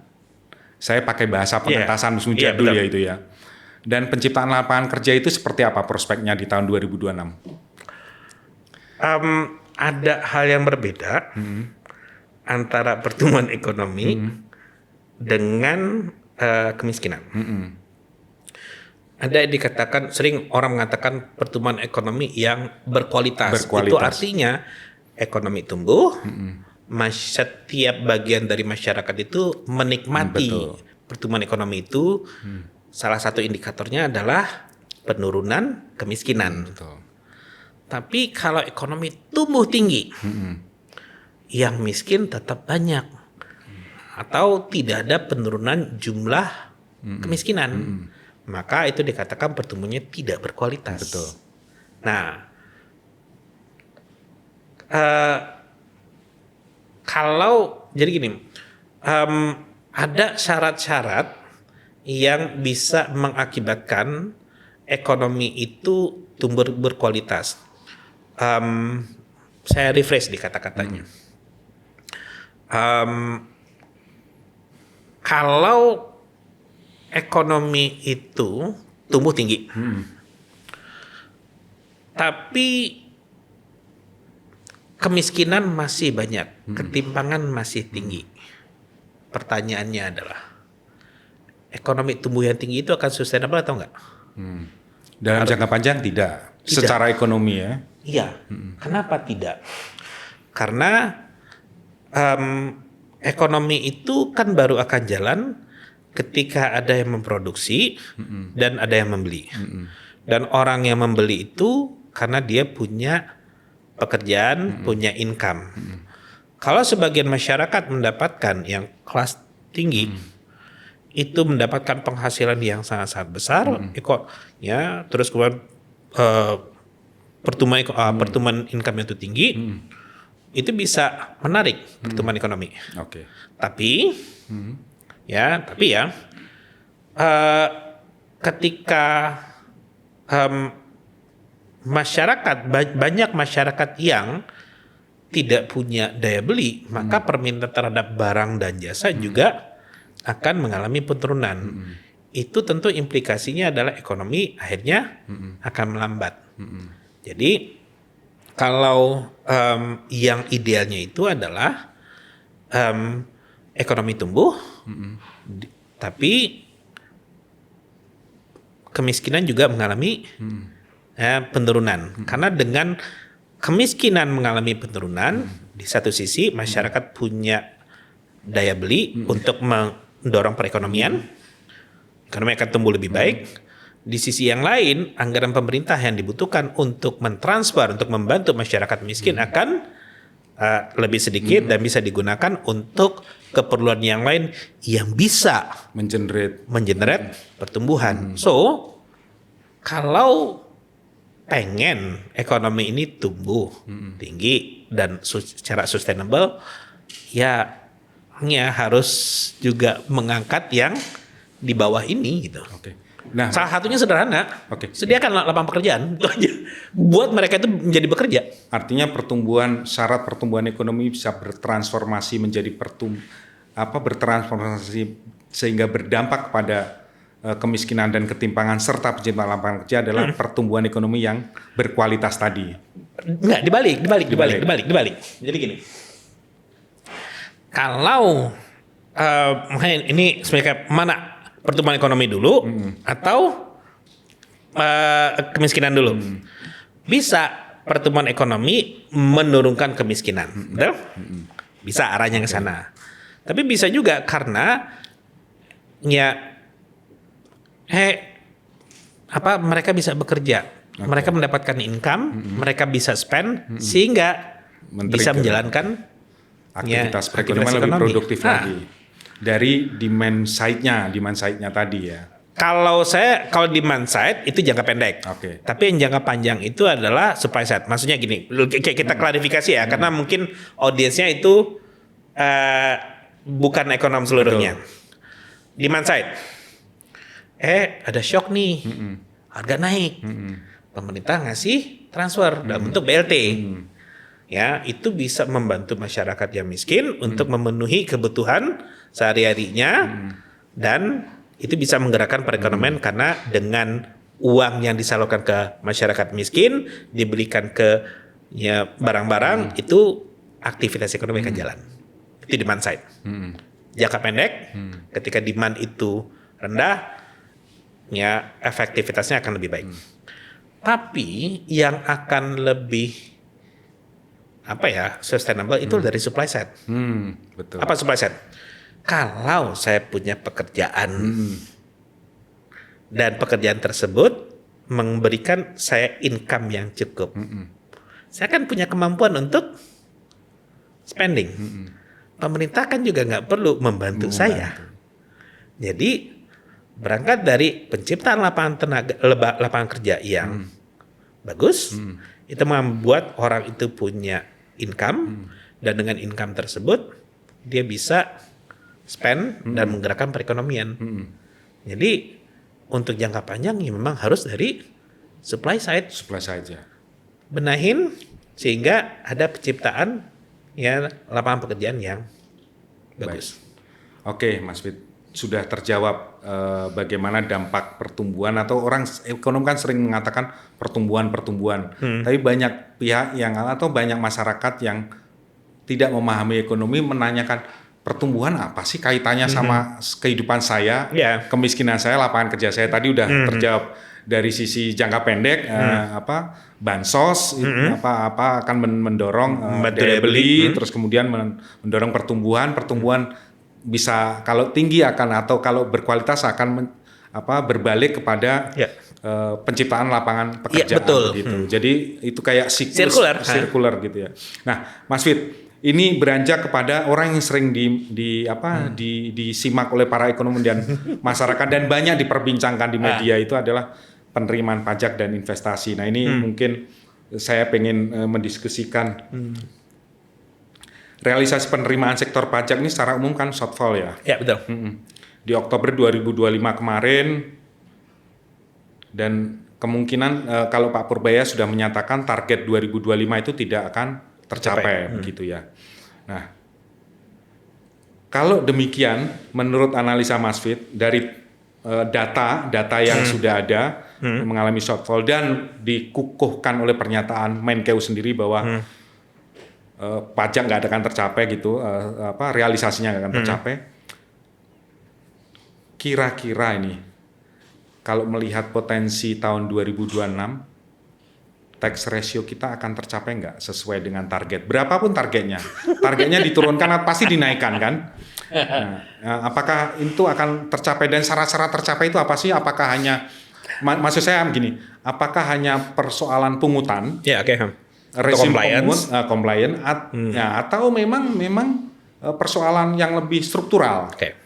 Saya pakai bahasa pengentasan dulu ya itu ya. Dan penciptaan lapangan kerja itu seperti apa prospeknya di tahun 2026? Ada hal yang berbeda antara pertumbuhan ekonomi dengan kemiskinan. Ada yang dikatakan, sering orang mengatakan pertumbuhan ekonomi yang berkualitas. Itu artinya ekonomi tumbuh, setiap bagian dari masyarakat itu menikmati pertumbuhan ekonomi itu. Salah satu indikatornya adalah penurunan kemiskinan. Tapi kalau ekonomi tumbuh tinggi, yang miskin tetap banyak, atau tidak ada penurunan jumlah kemiskinan, maka itu dikatakan pertumbuhannya tidak berkualitas. Nah, kalau jadi gini, ada syarat-syarat yang bisa mengakibatkan ekonomi itu tumbuh berkualitas. Saya refresh di kata-katanya. Kalau ekonomi itu tumbuh tinggi, tapi kemiskinan masih banyak, ketimpangan masih tinggi. Pertanyaannya adalah, ekonomi tumbuh yang tinggi itu akan sustainable atau enggak? Dalam jangka panjang tidak. Secara ekonomi ya. Iya. Kenapa tidak? Karena ekonomi itu kan baru akan jalan ketika ada yang memproduksi dan ada yang membeli. Dan orang yang membeli itu karena dia punya pekerjaan, punya income. Kalau sebagian masyarakat mendapatkan yang kelas tinggi, itu mendapatkan penghasilan yang sangat-sangat besar, ya, terus kemudian pertumbuhan income itu tinggi, itu bisa menarik pertumbuhan ekonomi. Oke. Tapi ya, ketika banyak masyarakat yang tidak punya daya beli, maka permintaan terhadap barang dan jasa juga akan mengalami penurunan. Itu tentu implikasinya adalah ekonomi akhirnya akan melambat. Jadi kalau yang idealnya itu adalah ekonomi tumbuh, tapi kemiskinan juga mengalami penurunan. Karena dengan kemiskinan mengalami penurunan, di satu sisi masyarakat punya daya beli untuk mendorong perekonomian, ekonomi akan tumbuh lebih baik. Di sisi yang lain, anggaran pemerintah yang dibutuhkan untuk mentransfer, untuk membantu masyarakat miskin akan lebih sedikit dan bisa digunakan untuk keperluan yang lain yang bisa mengenerate pertumbuhan. So, kalau pengen ekonomi ini tumbuh tinggi dan secara sustainable, ya harus juga mengangkat yang di bawah ini gitu. Nah, salah satunya sederhana, sediakan lapangan pekerjaan itu aja, buat mereka itu menjadi bekerja. Artinya syarat pertumbuhan ekonomi bisa bertransformasi menjadi bertransformasi sehingga berdampak pada kemiskinan dan ketimpangan serta penciptaan lapangan kerja adalah pertumbuhan ekonomi yang berkualitas tadi. Enggak, dibalik. Jadi gini, kalau ini sebenarnya mana pertumbuhan ekonomi dulu atau kemiskinan dulu? Bisa pertumbuhan ekonomi menurunkan kemiskinan, betul? Bisa arahnya ke sana. Tapi bisa juga karena mereka bisa bekerja, mereka mendapatkan income, mereka bisa spend sehingga bisa menjalankan aktivitas perekonomian lebih produktif lagi. Dari demand side-nya tadi ya. Kalau demand side itu jangka pendek. Tapi yang jangka panjang itu adalah supply side. Maksudnya gini, kita klarifikasi ya, karena mungkin audiensnya itu bukan ekonom seluruhnya. Demand side. Ada shock nih, harga naik. Pemerintah ngasih transfer dalam bentuk BLT. Ya, itu bisa membantu masyarakat yang miskin untuk memenuhi kebutuhan sehari-harinya, dan itu bisa menggerakkan perekonomian karena dengan uang yang disalurkan ke masyarakat miskin dibelikan ke barang-barang, itu aktivitas ekonomi akan jalan. Itu demand side. Jangka pendek, ketika demand itu rendah, efektivitasnya akan lebih baik. Tapi yang akan lebih sustainable itu dari supply side. Betul. Apa supply side? Kalau saya punya pekerjaan dan pekerjaan tersebut memberikan saya income yang cukup, saya kan punya kemampuan untuk spending. Pemerintah kan juga nggak perlu membantu saya. Jadi berangkat dari penciptaan lapangan kerja yang bagus, itu membuat orang itu punya income, dan dengan income tersebut dia bisa spend dan menggerakkan perekonomian. Jadi untuk jangka panjang memang harus dari supply side ya. Benahin sehingga ada penciptaan lapangan pekerjaan yang bagus. Oke, Mas Fit, sudah terjawab bagaimana dampak pertumbuhan, atau orang ekonom kan sering mengatakan pertumbuhan. Tapi banyak pihak atau banyak masyarakat yang tidak memahami ekonomi menanyakan pertumbuhan apa sih kaitannya sama kehidupan saya, kemiskinan saya, lapangan kerja saya. Tadi udah terjawab dari sisi jangka pendek, bansos akan mendorong daya beli, terus kemudian mendorong pertumbuhan bisa kalau tinggi atau kalau berkualitas akan berbalik kepada penciptaan lapangan pekerjaan betul. gitu. Jadi itu kayak sirkular gitu ya. Nah, Mas Fit, ini beranjak kepada orang yang sering disimak oleh para ekonom dan masyarakat dan banyak diperbincangkan di media itu adalah penerimaan pajak dan investasi. Nah, ini mungkin saya pengen mendiskusikan realisasi penerimaan sektor pajak ini secara umum kan shortfall ya. Ya, betul. Di Oktober 2025 kemarin, dan kemungkinan kalau Pak Purbaya sudah menyatakan target 2025 itu tidak akan tercapai begitu ya. Nah, kalau demikian menurut analisa Mas Fit dari data yang sudah ada mengalami shortfall dan dikukuhkan oleh pernyataan Menkeu sendiri bahwa pajak nggak akan tercapai gitu, realisasinya nggak akan tercapai. Kira-kira ini kalau melihat potensi tahun 2026 tax ratio kita akan tercapai nggak sesuai dengan target? Berapapun targetnya diturunkan pasti dinaikkan kan? Nah, apakah itu akan tercapai dan syarat-syarat tercapai itu apa sih? Apakah hanya maksud saya begini, apakah hanya persoalan pungutan? Ya, oke. Rezim compliance atau memang persoalan yang lebih struktural? Oke.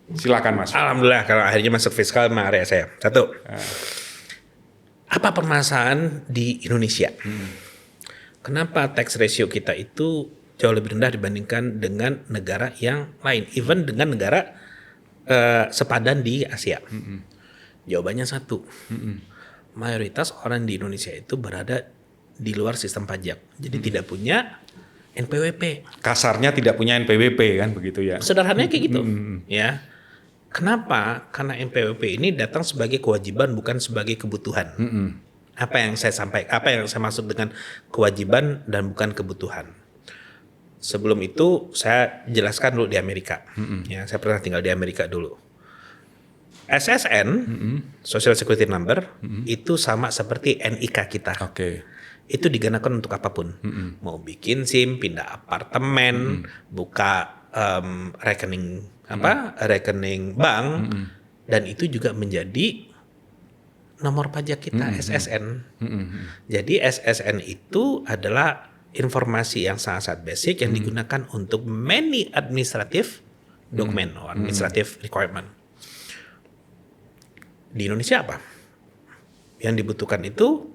Silakan Mas. Alhamdulillah kalau akhirnya masuk fiskal sama area saya. Satu. Apa permasalahan di Indonesia? Kenapa tax ratio kita itu jauh lebih rendah dibandingkan dengan negara yang lain, even dengan negara sepadan di Asia? Jawabannya satu. Mayoritas orang di Indonesia itu berada di luar sistem pajak, jadi tidak punya NPWP. Kasarnya tidak punya NPWP kan begitu ya? Sederhananya kayak gitu, ya. Kenapa? Karena NPWP ini datang sebagai kewajiban bukan sebagai kebutuhan. Apa yang saya maksud dengan kewajiban dan bukan kebutuhan? Sebelum itu saya jelaskan dulu di Amerika. Ya, saya pernah tinggal di Amerika dulu. SSN, Social Security Number, itu sama seperti NIK kita. Itu digunakan untuk apapun. Mau bikin SIM, pindah apartemen, buka rekening rekening bank, dan itu juga menjadi nomor pajak kita SSN. Jadi SSN itu adalah informasi yang sangat basic yang digunakan untuk many administrative document or administrative requirement. Di Indonesia apa? Yang dibutuhkan itu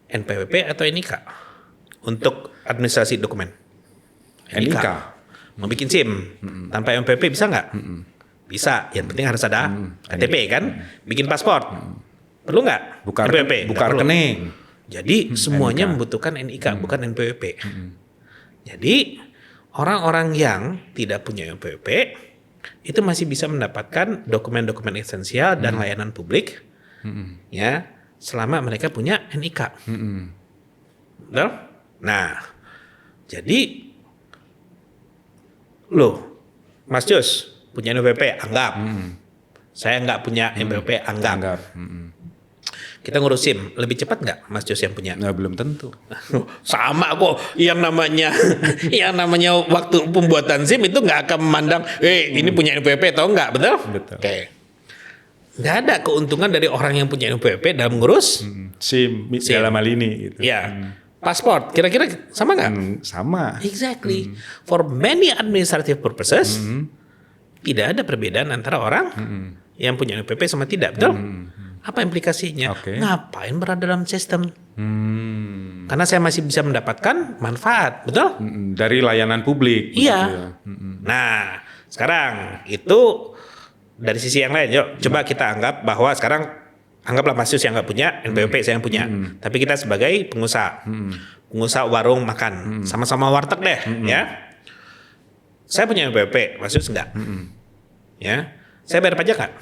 NPWP atau NIK untuk administrasi dokumen. NIK. Mau bikin SIM tanpa NPWP bisa nggak? Bisa. Yang penting harus ada KTP kan? Bikin paspor perlu nggak? Buka NPWP. Buka rekening. Jadi semuanya membutuhkan NIK bukan NPWP. Jadi orang-orang yang tidak punya NPWP itu masih bisa mendapatkan dokumen-dokumen esensial dan layanan publik, ya, selama mereka punya NIK. Betul? Nah, jadi loh, Mas Jus punya NPWP, anggap. Saya nggak punya NPWP, anggap. Kita ngurus SIM, lebih cepat nggak Mas Jus yang punya? Nah, belum tentu. Sama kok, yang namanya waktu pembuatan SIM itu nggak akan memandang, ini punya NPWP atau enggak, betul? Betul. Oke. Nggak ada keuntungan dari orang yang punya NPWP dalam ngurus SIM dalam hal ini. Gitu. Ya. Paspor, kira-kira sama nggak? Sama. Exactly. For many administrative purposes, tidak ada perbedaan antara orang yang punya NPWP sama tidak, betul? Apa implikasinya? Ngapain berada dalam sistem? Karena saya masih bisa mendapatkan manfaat, betul? Dari layanan publik. Iya. Ya. Nah, sekarang itu dari sisi yang lain, yuk coba kita anggap bahwa sekarang anggaplah Mas Yus yang nggak punya, NPWP saya yang punya. Tapi kita sebagai pengusaha, pengusaha warung makan, sama-sama warteg deh, ya. Saya punya NPWP, Mas Yus nggak. Ya, saya bayar pajak nggak?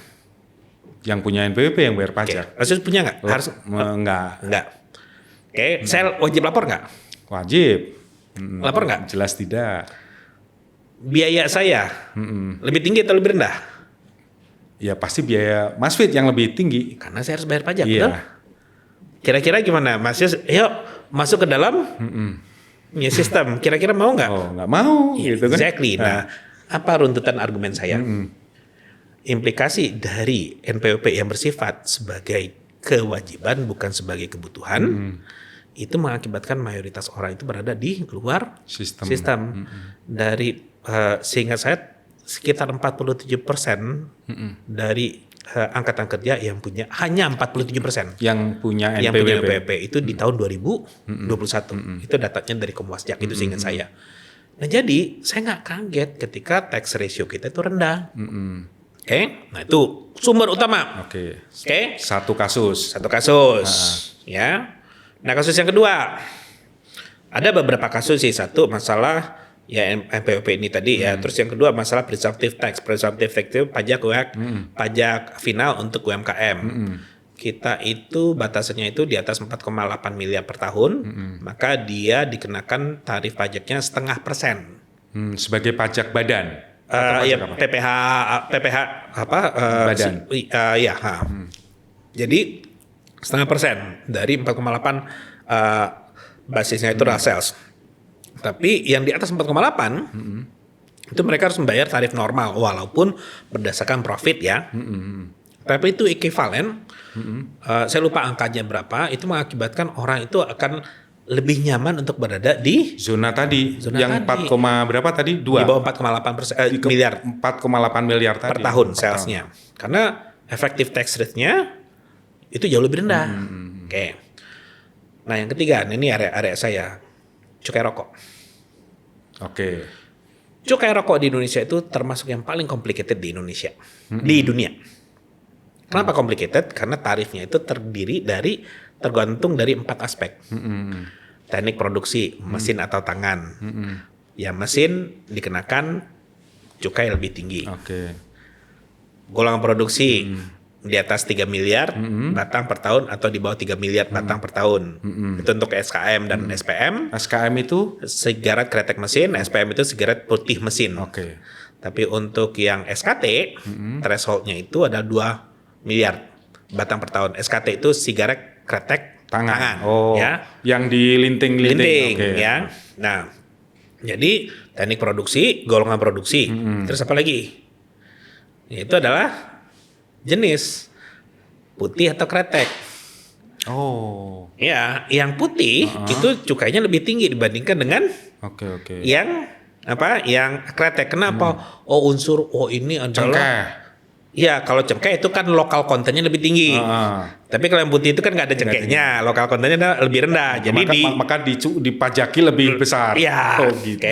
Yang punya NPWP yang bayar pajak. Mas Yus punya nggak? Harus nggak. Oke, saya wajib lapor nggak? Wajib. Lapor nggak? Jelas tidak. Biaya saya lebih tinggi atau lebih rendah? Ya pasti biaya Mas Fit yang lebih tinggi. Karena saya harus bayar pajak, betul? Kira-kira gimana Mas Yus? Yuk masuk ke dalam sistem. Kira-kira mau nggak? Oh, nggak mau. Gitu kan? Exactly. Nah, apa runtutan argumen saya? implikasi dari NPWP yang bersifat sebagai kewajiban bukan sebagai kebutuhan itu mengakibatkan mayoritas orang itu berada di luar sistem. Dari sehingga saya sekitar 47% dari angkatan kerja yang punya hanya 47% yang punya yang punya NPWP. NPWP itu di tahun 2021. Itu datanya dari Komwasjak itu seingat saya. Nah jadi saya nggak kaget ketika tax ratio kita itu rendah. Oke, nah itu sumber utama. Oke. Satu kasus, ya. Nah kasus yang kedua, ada beberapa kasus sih. Satu masalah ya NPWP ini tadi ya. Terus yang kedua masalah presumptive tax. Presumptive tax itu pajak final untuk UMKM. Kita itu batasannya itu di atas 4,8 miliar per tahun, maka dia dikenakan tarif pajaknya 0,5%. Sebagai pajak badan. Ya PPH apa? Badan. Jadi 0,5% dari 4,8 basisnya itu real sales. Tapi yang di atas 4,8 itu mereka harus membayar tarif normal walaupun berdasarkan profit ya. Tapi itu ekivalen. Saya lupa angkanya berapa. Itu mengakibatkan orang itu akan lebih nyaman untuk berada di zona tadi yang 4, berapa tadi? 2. Di bawah 4,8 miliar. 4,8 miliar tadi per tahun salesnya. Karena effective tax rate-nya itu jauh lebih rendah. Oke. Nah yang ketiga, ini area saya, cukai rokok. Oke. Cukai rokok di Indonesia itu termasuk yang paling complicated di Indonesia, di dunia. Kenapa complicated? Karena tarifnya itu tergantung dari 4 aspek. Teknik produksi, mesin atau tangan. Ya mesin dikenakan cukai lebih tinggi. Golongan produksi di atas 3 miliar batang per tahun atau di bawah 3 miliar batang per tahun. Itu untuk SKM dan SPM. SKM itu sigaret kretek mesin, SPM itu sigaret putih mesin. Tapi untuk yang SKT, thresholdnya itu adalah 2 miliar batang per tahun. SKT itu sigaret kretek tangan. Ya. Yang dilinting-linting. Ya. Nah, jadi teknik produksi, golongan produksi. Terus apa lagi? Itu adalah jenis putih atau kretek. Ya, yang putih itu cukainya lebih tinggi dibandingkan dengan yang apa? Yang kretek. Kenapa? Unsur ini adalah cengkeh. Ya, kalau cengkeh itu kan lokal kontennya lebih tinggi. Tapi kalau yang putih itu kan nggak ada cengkehnya, lokal kontennya lebih rendah. Jadi maka dipajaki lebih besar. Iya. Gitu.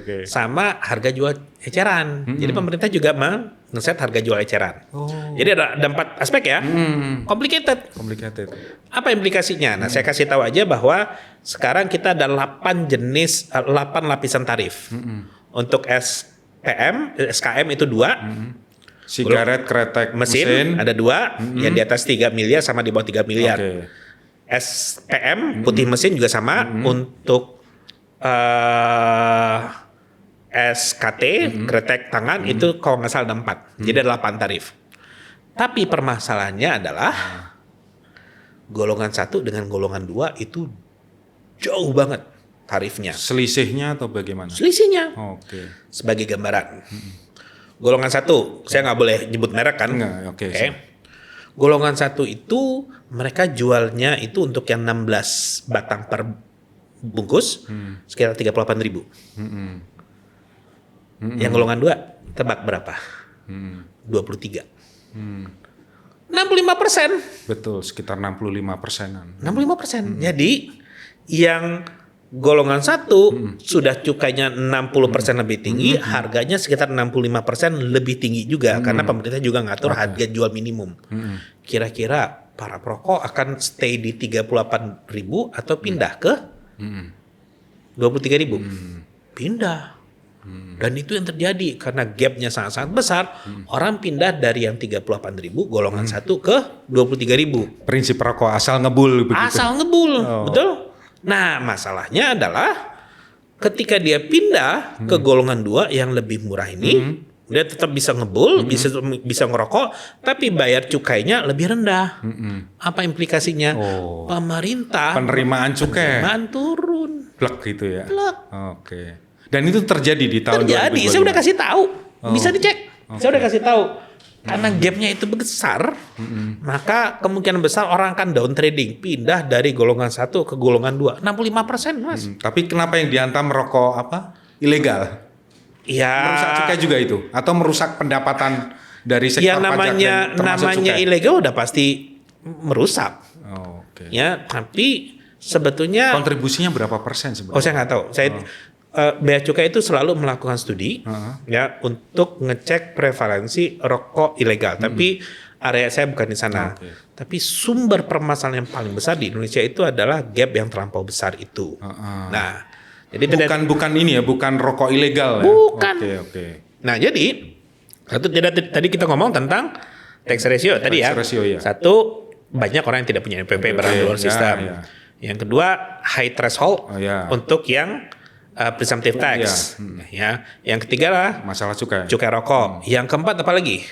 Oke. Sama harga jual eceran. Jadi pemerintah juga ngeset harga jual eceran. Jadi ada 4 aspek ya. Complicated. Apa implikasinya? Nah, saya kasih tahu aja bahwa sekarang kita ada 8 lapisan tarif. Untuk SKM itu 2. Sigaret kretek mesin ada 2, yang di atas 3 miliar sama di bawah 3 miliar. SPM putih mesin juga sama. Untuk SKT kretek tangan itu kalau nggak salah ada 4. Jadi ada 8 tarif. Tapi permasalahannya adalah golongan 1 dengan golongan 2 itu jauh banget tarifnya. Selisihnya atau bagaimana? Selisihnya. Sebagai gambaran. Golongan 1, saya nggak boleh nyebut merek kan? Oke. Golongan 1 itu mereka jualnya itu untuk yang 16 batang per bungkus sekitar 38.000. Yang golongan 2 tebak berapa? 23. 65%. Betul, sekitar 65%. 65%. Jadi yang golongan 1 sudah cukainya 60% lebih tinggi, harganya sekitar 65% lebih tinggi juga karena pemerintah juga ngatur harga jual minimum. Kira-kira para perokok akan stay di 38.000 atau pindah ke 23.000? Pindah. Dan itu yang terjadi karena gapnya sangat-sangat besar. Orang pindah dari yang 38.000 golongan 1 ke 23.000. Prinsip rokok asal ngebul begitu. Asal ngebul, betul. Nah, masalahnya adalah ketika dia pindah ke golongan 2 yang lebih murah ini, dia tetap bisa ngebul, bisa ngerokok, tapi bayar cukainya lebih rendah. Apa implikasinya? Penerimaan cukai turun. Plek gitu ya. Plek. Dan itu terjadi di tahun 2022. Saya udah kasih tahu. Bisa dicek. Saya udah kasih tahu. Karena gapnya itu besar, maka kemungkinan besar orang akan down trading, pindah dari golongan 1 ke golongan 2. 65%, Mas. Tapi kenapa yang dihantam merokok ilegal? Ya, Merusak cukai juga itu atau merusak pendapatan dari sektor yang pajak dan termasuk namanya cukai? ilegal udah pasti merusak. Oh, oke. Ya, tapi sebetulnya Kontribusinya berapa persen sebenarnya? saya nggak tahu. Bea Cukai itu selalu melakukan studi ya untuk ngecek prevalensi rokok ilegal. Tapi area saya bukan di sana. Oke. Tapi sumber permasalahan yang paling besar di Indonesia itu adalah gap yang terlampau besar itu. Nah, jadi Bukan ini ya, bukan rokok ilegal ya? Bukan. Oke. Nah, jadi tadi kita ngomong tentang tax ratio tadi ya. Tax ratio, ya. Satu, banyak orang yang tidak punya NPWP berada di luar ya, sistem. ya. Yang kedua, high threshold Ya. untuk yang presumptive tax. Ya. Yang ketiga lah Masalah cukai. cukai rokok. Yang keempat apa lagi?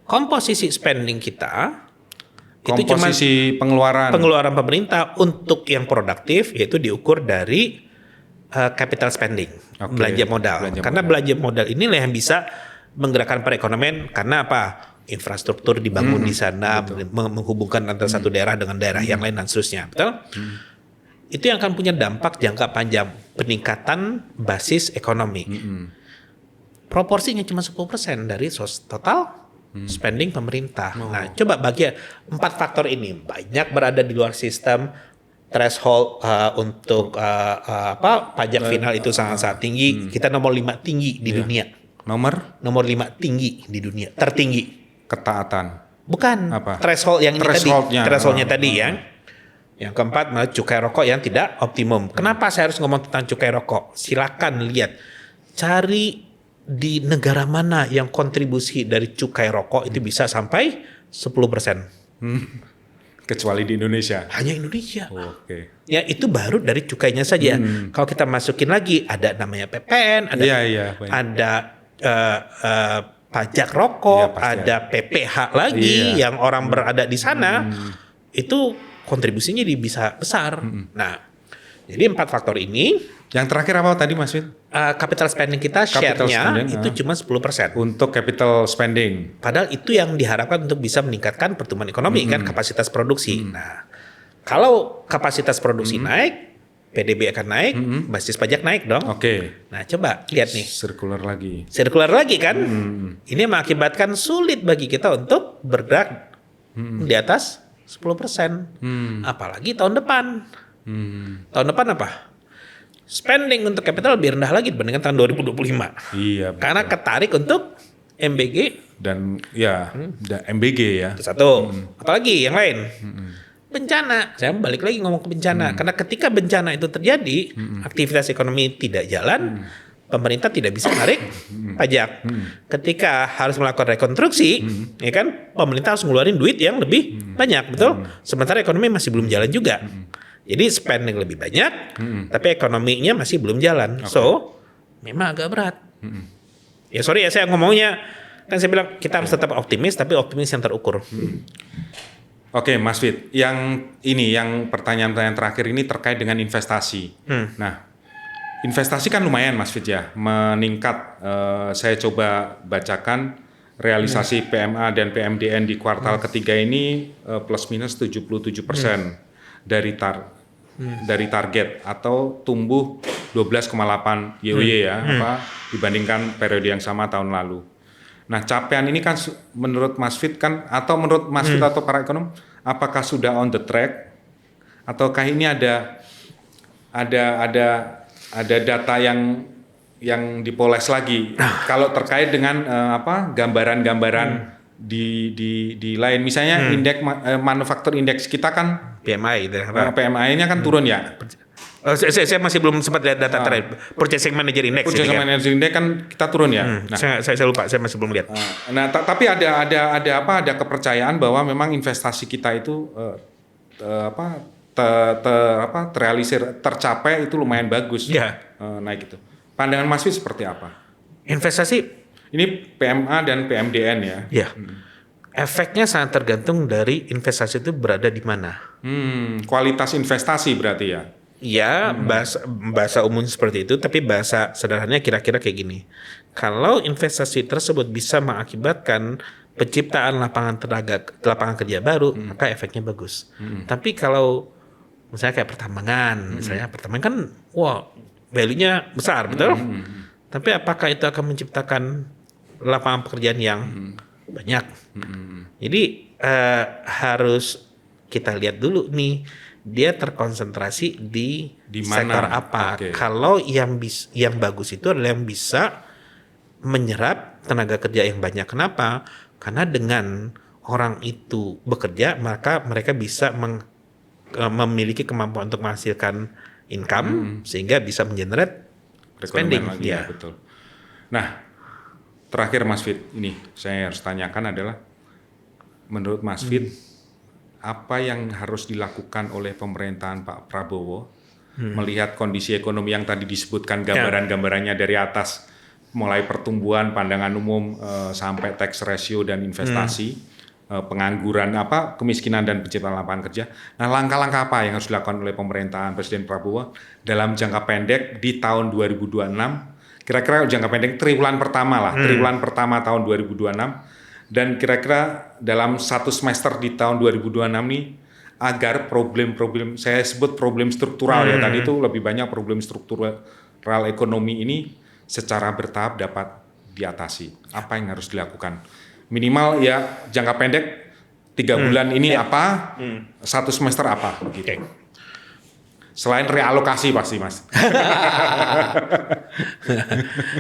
Komposisi spending kita itu cuma Komposisi pengeluaran. pengeluaran pemerintah untuk yang produktif yaitu diukur dari capital spending, Oke, belanja modal. Karena modal. belanja modal inilah yang bisa menggerakkan perekonomian karena apa? Infrastruktur dibangun di sana, menghubungkan antara satu daerah dengan daerah yang lain dan seterusnya. Betul? Itu yang akan punya dampak jangka panjang, peningkatan basis ekonomi. Proporsinya cuma 10% dari total spending pemerintah. Nah, coba bagi 4 faktor ini, banyak berada di luar sistem, threshold untuk pajak final itu sangat-sangat tinggi. Kita nomor 5 tinggi di dunia. Nomor 5 tinggi di dunia, tertinggi. Ketaatan. Bukan Apa? threshold yang ini tadi, thresholdnya tadi ya. Yang keempat, cukai rokok yang tidak optimum. Kenapa saya harus ngomong tentang cukai rokok? Silakan lihat, cari di negara mana yang kontribusi dari cukai rokok itu bisa sampai 10%. Kecuali di Indonesia. Hanya Indonesia. Oke. Ya itu baru dari cukainya saja. Kalau kita masukin lagi, ada namanya PPN, ada banyak. ada pajak rokok, Iya, pasti ada PPH lagi yang orang berada di sana, itu kontribusinya bisa besar. Nah, jadi 4 faktor ini. Yang terakhir apa tadi Mas Fit? Capital spending kita share-nya itu cuma 10%. Untuk capital spending. Padahal itu yang diharapkan untuk bisa meningkatkan pertumbuhan ekonomi kan, kapasitas produksi. Nah, kalau kapasitas produksi naik, PDB akan naik, basis pajak naik dong. Oke. Nah, coba lihat nih. Sirkular lagi kan. Ini mengakibatkan sulit bagi kita untuk bergerak di atas 10%. Apalagi tahun depan. Tahun depan apa? Spending untuk capital lebih rendah lagi dibandingkan tahun 2025. Iya. Karena ketarik untuk MBG dan MBG ya. itu satu. Apalagi yang lain? Bencana. Saya balik lagi ngomong ke bencana. Karena ketika bencana itu terjadi, aktivitas ekonomi tidak jalan, pemerintah tidak bisa menarik pajak. Ketika harus melakukan rekonstruksi, ya kan, pemerintah harus ngeluarin duit yang lebih banyak, betul? Sementara ekonomi masih belum jalan juga. Jadi spending lebih banyak, tapi ekonominya masih belum jalan. So, memang agak berat. Ya sorry ya saya ngomongnya, kan saya bilang kita harus tetap optimis, tapi optimis yang terukur. Oke, Mas Fit, yang pertanyaan-pertanyaan terakhir ini terkait dengan investasi. Nah, investasi kan lumayan Mas Fit ya, meningkat. Saya coba bacakan realisasi PMA dan PMDN di kuartal ketiga ini plus minus 77% dari target atau tumbuh 12,8 YoY ya, dibandingkan periode yang sama tahun lalu. Nah, capaian ini kan menurut Mas Fit kan, atau menurut Mas Fit atau para ekonom, apakah sudah on the track, ataukah ini ada data yang dipoles lagi? Kalau terkait dengan gambaran-gambaran di lain, misalnya indeks manufaktur indeks kita kan PMI itu. PMI-nya kan turun ya. Saya masih belum sempat lihat data terakhir. Purchasing Manager Index. Purchasing Manager Index kan kita turun ya. Nah, saya lupa, saya masih belum lihat. Tapi ada kepercayaan bahwa memang investasi kita itu terrealisir, tercapai itu lumayan bagus. Naik itu. Pandangan Mas Fit seperti apa? Investasi ini PMA dan PMDN ya. Iya. Efeknya sangat tergantung dari investasi itu berada di mana. Kualitas investasi berarti ya. Ya, bahasa umum seperti itu, tapi bahasa sederhananya kira-kira kayak gini. Kalau investasi tersebut bisa mengakibatkan penciptaan lapangan kerja baru, maka efeknya bagus. Tapi kalau misalnya kayak pertambangan kan, wah, value-nya besar, betul? Tapi apakah itu akan menciptakan lapangan pekerjaan yang banyak? Jadi harus kita lihat dulu nih, dia terkonsentrasi di Di mana? sektor apa. Oke. Kalau yang bagus itu adalah yang bisa menyerap tenaga kerja yang banyak. Kenapa? Karena dengan orang itu bekerja, maka mereka bisa memiliki kemampuan untuk menghasilkan income sehingga bisa mengenerate spending. Perekonomian lagi, ya, betul. Nah, terakhir Mas Fit, ini saya harus tanyakan adalah, menurut Mas Fit, apa yang harus dilakukan oleh pemerintahan Pak Prabowo melihat kondisi ekonomi yang tadi disebutkan gambaran-gambarannya dari atas, mulai pertumbuhan, pandangan umum, sampai tax ratio dan investasi, pengangguran, kemiskinan dan penciptaan lapangan kerja. Nah, langkah-langkah apa yang harus dilakukan oleh pemerintahan Presiden Prabowo dalam jangka pendek di tahun 2026? Kira-kira jangka pendek triwulan pertama triwulan pertama tahun 2026, dan kira-kira dalam satu semester di tahun 2026 ini, agar problem-problem, saya sebut problem struktural ya, tadi itu lebih banyak problem struktural ekonomi ini secara bertahap dapat diatasi. Apa yang harus dilakukan? Minimal ya jangka pendek 3 bulan ini apa, satu semester apa begitu. Selain realokasi pasti, Mas.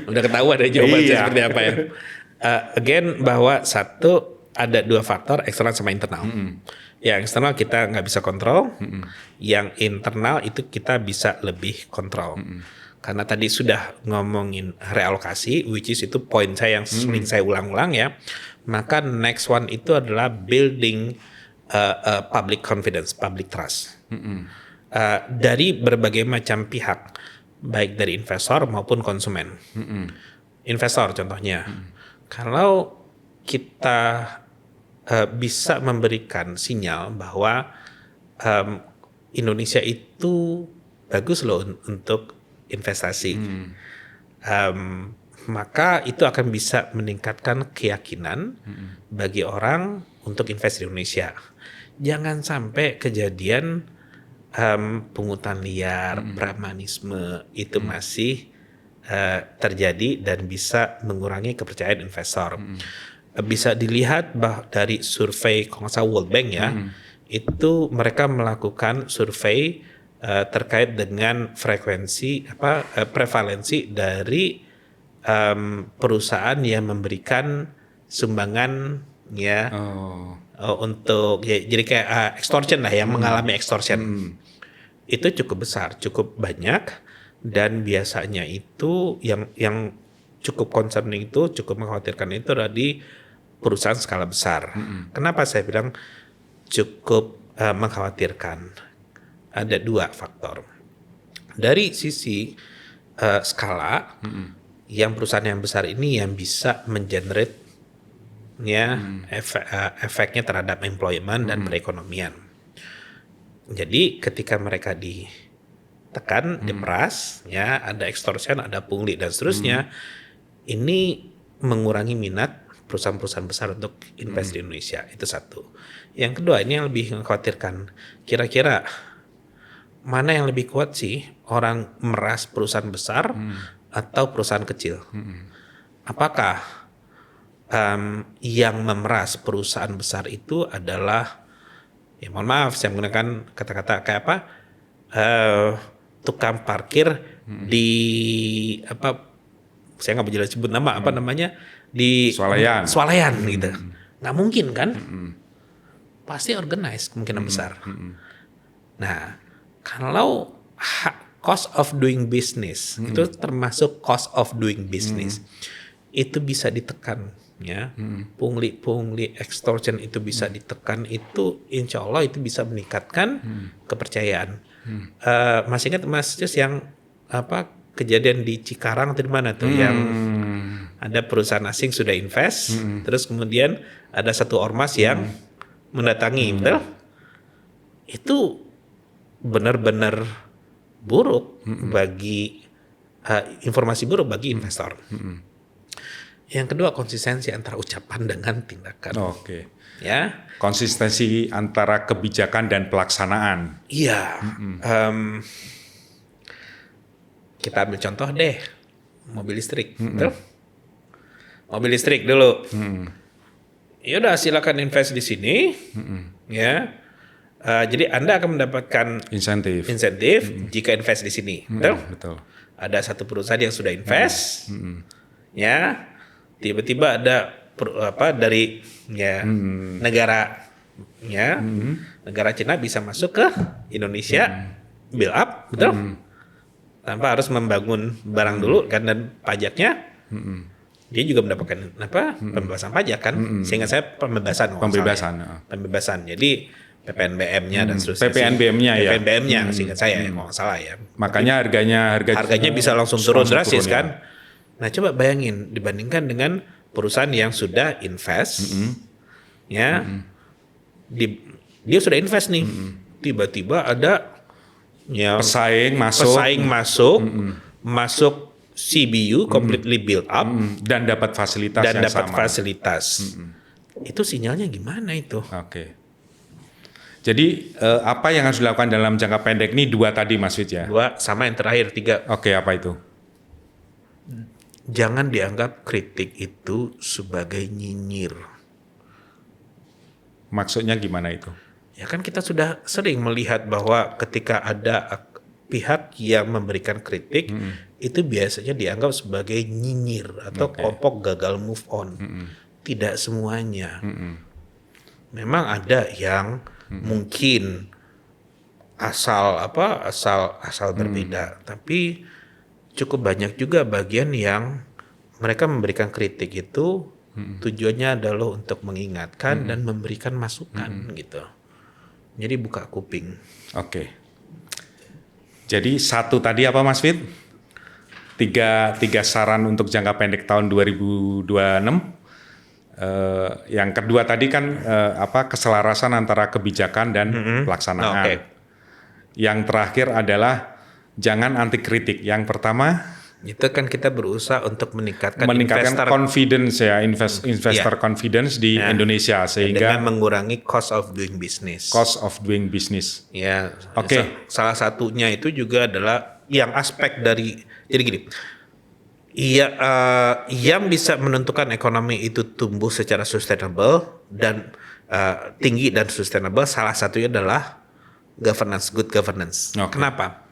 Udah ketahuan ada jawabannya seperti apa ya. Again, bahwa satu, ada 2 faktor, eksternal sama internal. Yang eksternal kita nggak bisa kontrol, yang internal itu kita bisa lebih kontrol. Karena tadi sudah ngomongin realokasi, which is itu poin saya yang sering saya ulang-ulang ya. Maka next one itu adalah building public confidence, public trust. Dari berbagai macam pihak, baik dari investor maupun konsumen. Investor contohnya, kalau kita bisa memberikan sinyal bahwa Indonesia itu bagus loh untuk investasi, maka itu akan bisa meningkatkan keyakinan bagi orang untuk invest di Indonesia. Jangan sampai kejadian pungutan liar, premanisme itu masih terjadi dan bisa mengurangi kepercayaan investor. Bisa dilihat dari survei kalau nggak salah World Bank ya, itu mereka melakukan survei terkait dengan prevalensi dari perusahaan yang memberikan sumbangan ya untuk ya, jadi kayak extortion lah, yang mengalami extortion. Itu cukup besar, cukup banyak, dan biasanya itu yang cukup concerning, itu cukup mengkhawatirkan itu adalah di perusahaan skala besar. Kenapa saya bilang cukup mengkhawatirkan? Ada 2 faktor. Dari sisi skala, yang perusahaan yang besar ini yang bisa mengenerate ya efeknya terhadap employment dan perekonomian. Jadi ketika mereka ditekan, diperas, ya ada extortion, ada pungli dan seterusnya, ini mengurangi minat perusahaan-perusahaan besar untuk invest di Indonesia. Itu satu. Yang kedua, ini yang lebih mengkhawatirkan. Kira-kira mana yang lebih kuat sih, orang meras perusahaan besar atau perusahaan kecil? Apakah yang memeras perusahaan besar itu adalah, ya mohon maaf saya menggunakan kata-kata kayak apa, tukang parkir di saya nggak bisa sebut nama, namanya di Swalayan gitu. Nggak mungkin kan? Pasti organized kemungkinan besar. Nah, kalau cost of doing business itu termasuk cost of doing business, itu bisa ditekan ya. Pungli extortion itu bisa ditekan, itu insya Allah itu bisa meningkatkan kepercayaan. Masih ingat Mas Jus yang kejadian di Cikarang atau di mana tuh, yang ada perusahaan asing sudah invest, terus kemudian ada satu ormas yang mendatangi, betul? Itu benar-benar buruk bagi informasi buruk bagi investor. Yang kedua konsistensi antara ucapan dengan tindakan. Oke. Ya, Konsistensi antara kebijakan dan pelaksanaan. iya. Kita ambil contoh deh, mobil listrik, betul? Mobil listrik dulu. Ya udah silakan invest di sini, ya. Jadi Anda akan mendapatkan Insentif. jika invest di sini, betul? Betul. Ada satu perusahaan yang sudah invest, ya, tiba-tiba ada dari negara, ya, negara Cina bisa masuk ke Indonesia, build up, betul? Tanpa harus membangun barang dulu kan, dan pajaknya, dia juga mendapatkan pembebasan pajak kan, sehingga saya pembebasan. Jadi PPNBM-nya dan seterusnya. PPNBM-nya ya. PPNBM-nya seingat saya kalau nggak salah ya. Makanya harganya Bisa langsung turun drastis ya. kan. Nah coba bayangin dibandingkan dengan perusahaan yang sudah invest, ya, dia sudah invest nih, tiba-tiba ada pesaing masuk CBU completely build up dan dapat fasilitas dan yang dapat sama. fasilitas. Itu sinyalnya gimana itu? Oke. Jadi apa yang harus dilakukan dalam jangka pendek ini 2 tadi Mas Fit ya? 2 sama yang terakhir 3. Oke, apa itu? Jangan dianggap kritik itu sebagai nyinyir. Maksudnya gimana itu? Ya kan kita sudah sering melihat bahwa ketika ada pihak yang memberikan kritik, itu biasanya dianggap sebagai nyinyir atau kelompok gagal move on. Tidak semuanya. Memang ada yang mungkin asal berbeda, tapi cukup banyak juga bagian yang mereka memberikan kritik itu tujuannya adalah untuk mengingatkan dan memberikan masukan gitu. Jadi buka kuping. Oke. Jadi 1 tadi apa Mas Fit? 3 saran untuk jangka pendek tahun 2026. Yang kedua tadi kan keselarasan antara kebijakan dan pelaksanaan. Yang terakhir adalah jangan anti kritik. Yang pertama itu kan kita berusaha untuk meningkatkan confidence ya, investor confidence di Indonesia sehingga dengan mengurangi cost of doing business. Ya. Oke. Salah satunya itu juga adalah yang aspek dari, jadi gini. Yang bisa menentukan ekonomi itu tumbuh secara sustainable dan tinggi dan sustainable, salah satunya adalah good governance. Kenapa?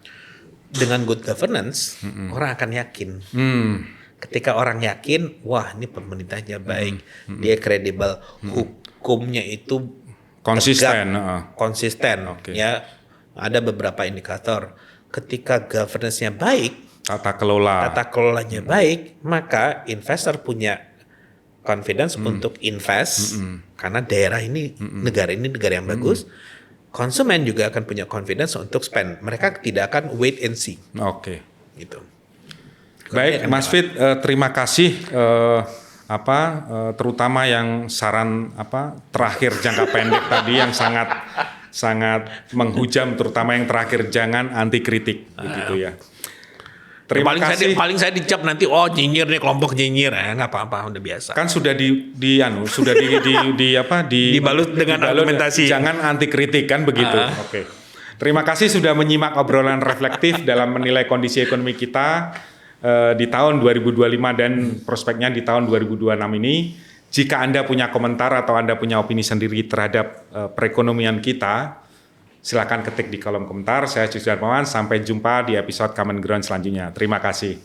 Dengan good governance, orang akan yakin. Ketika orang yakin, wah ini pemerintahnya baik, dia kredibel, hukumnya itu konsisten. Ya, ada beberapa indikator. Ketika governance-nya baik, tata kelolanya baik, maka investor punya confidence untuk invest karena daerah ini, negara yang bagus. Konsumen juga akan punya confidence untuk spend. Mereka tidak akan wait and see. Oke. Gitu. Baik, Mas Fit, terima kasih terutama yang saran terakhir jangka pendek tadi yang sangat menghujam, terutama yang terakhir jangan anti kritik begitu ya. Terima kasih. Paling saya dicap nanti nyinyir nih, kelompok nyinyir, nggak apa-apa, udah biasa. Kan sudah dibalut dengan argumentasi. Jangan anti kritik kan begitu. Oke. Terima kasih sudah menyimak obrolan reflektif dalam menilai kondisi ekonomi kita di tahun 2025 dan prospeknya di tahun 2026 ini. Jika Anda punya komentar atau Anda punya opini sendiri terhadap perekonomian kita, silakan ketik di kolom komentar. Saya Justus Darmawan. Sampai jumpa di episode Common Ground selanjutnya. Terima kasih.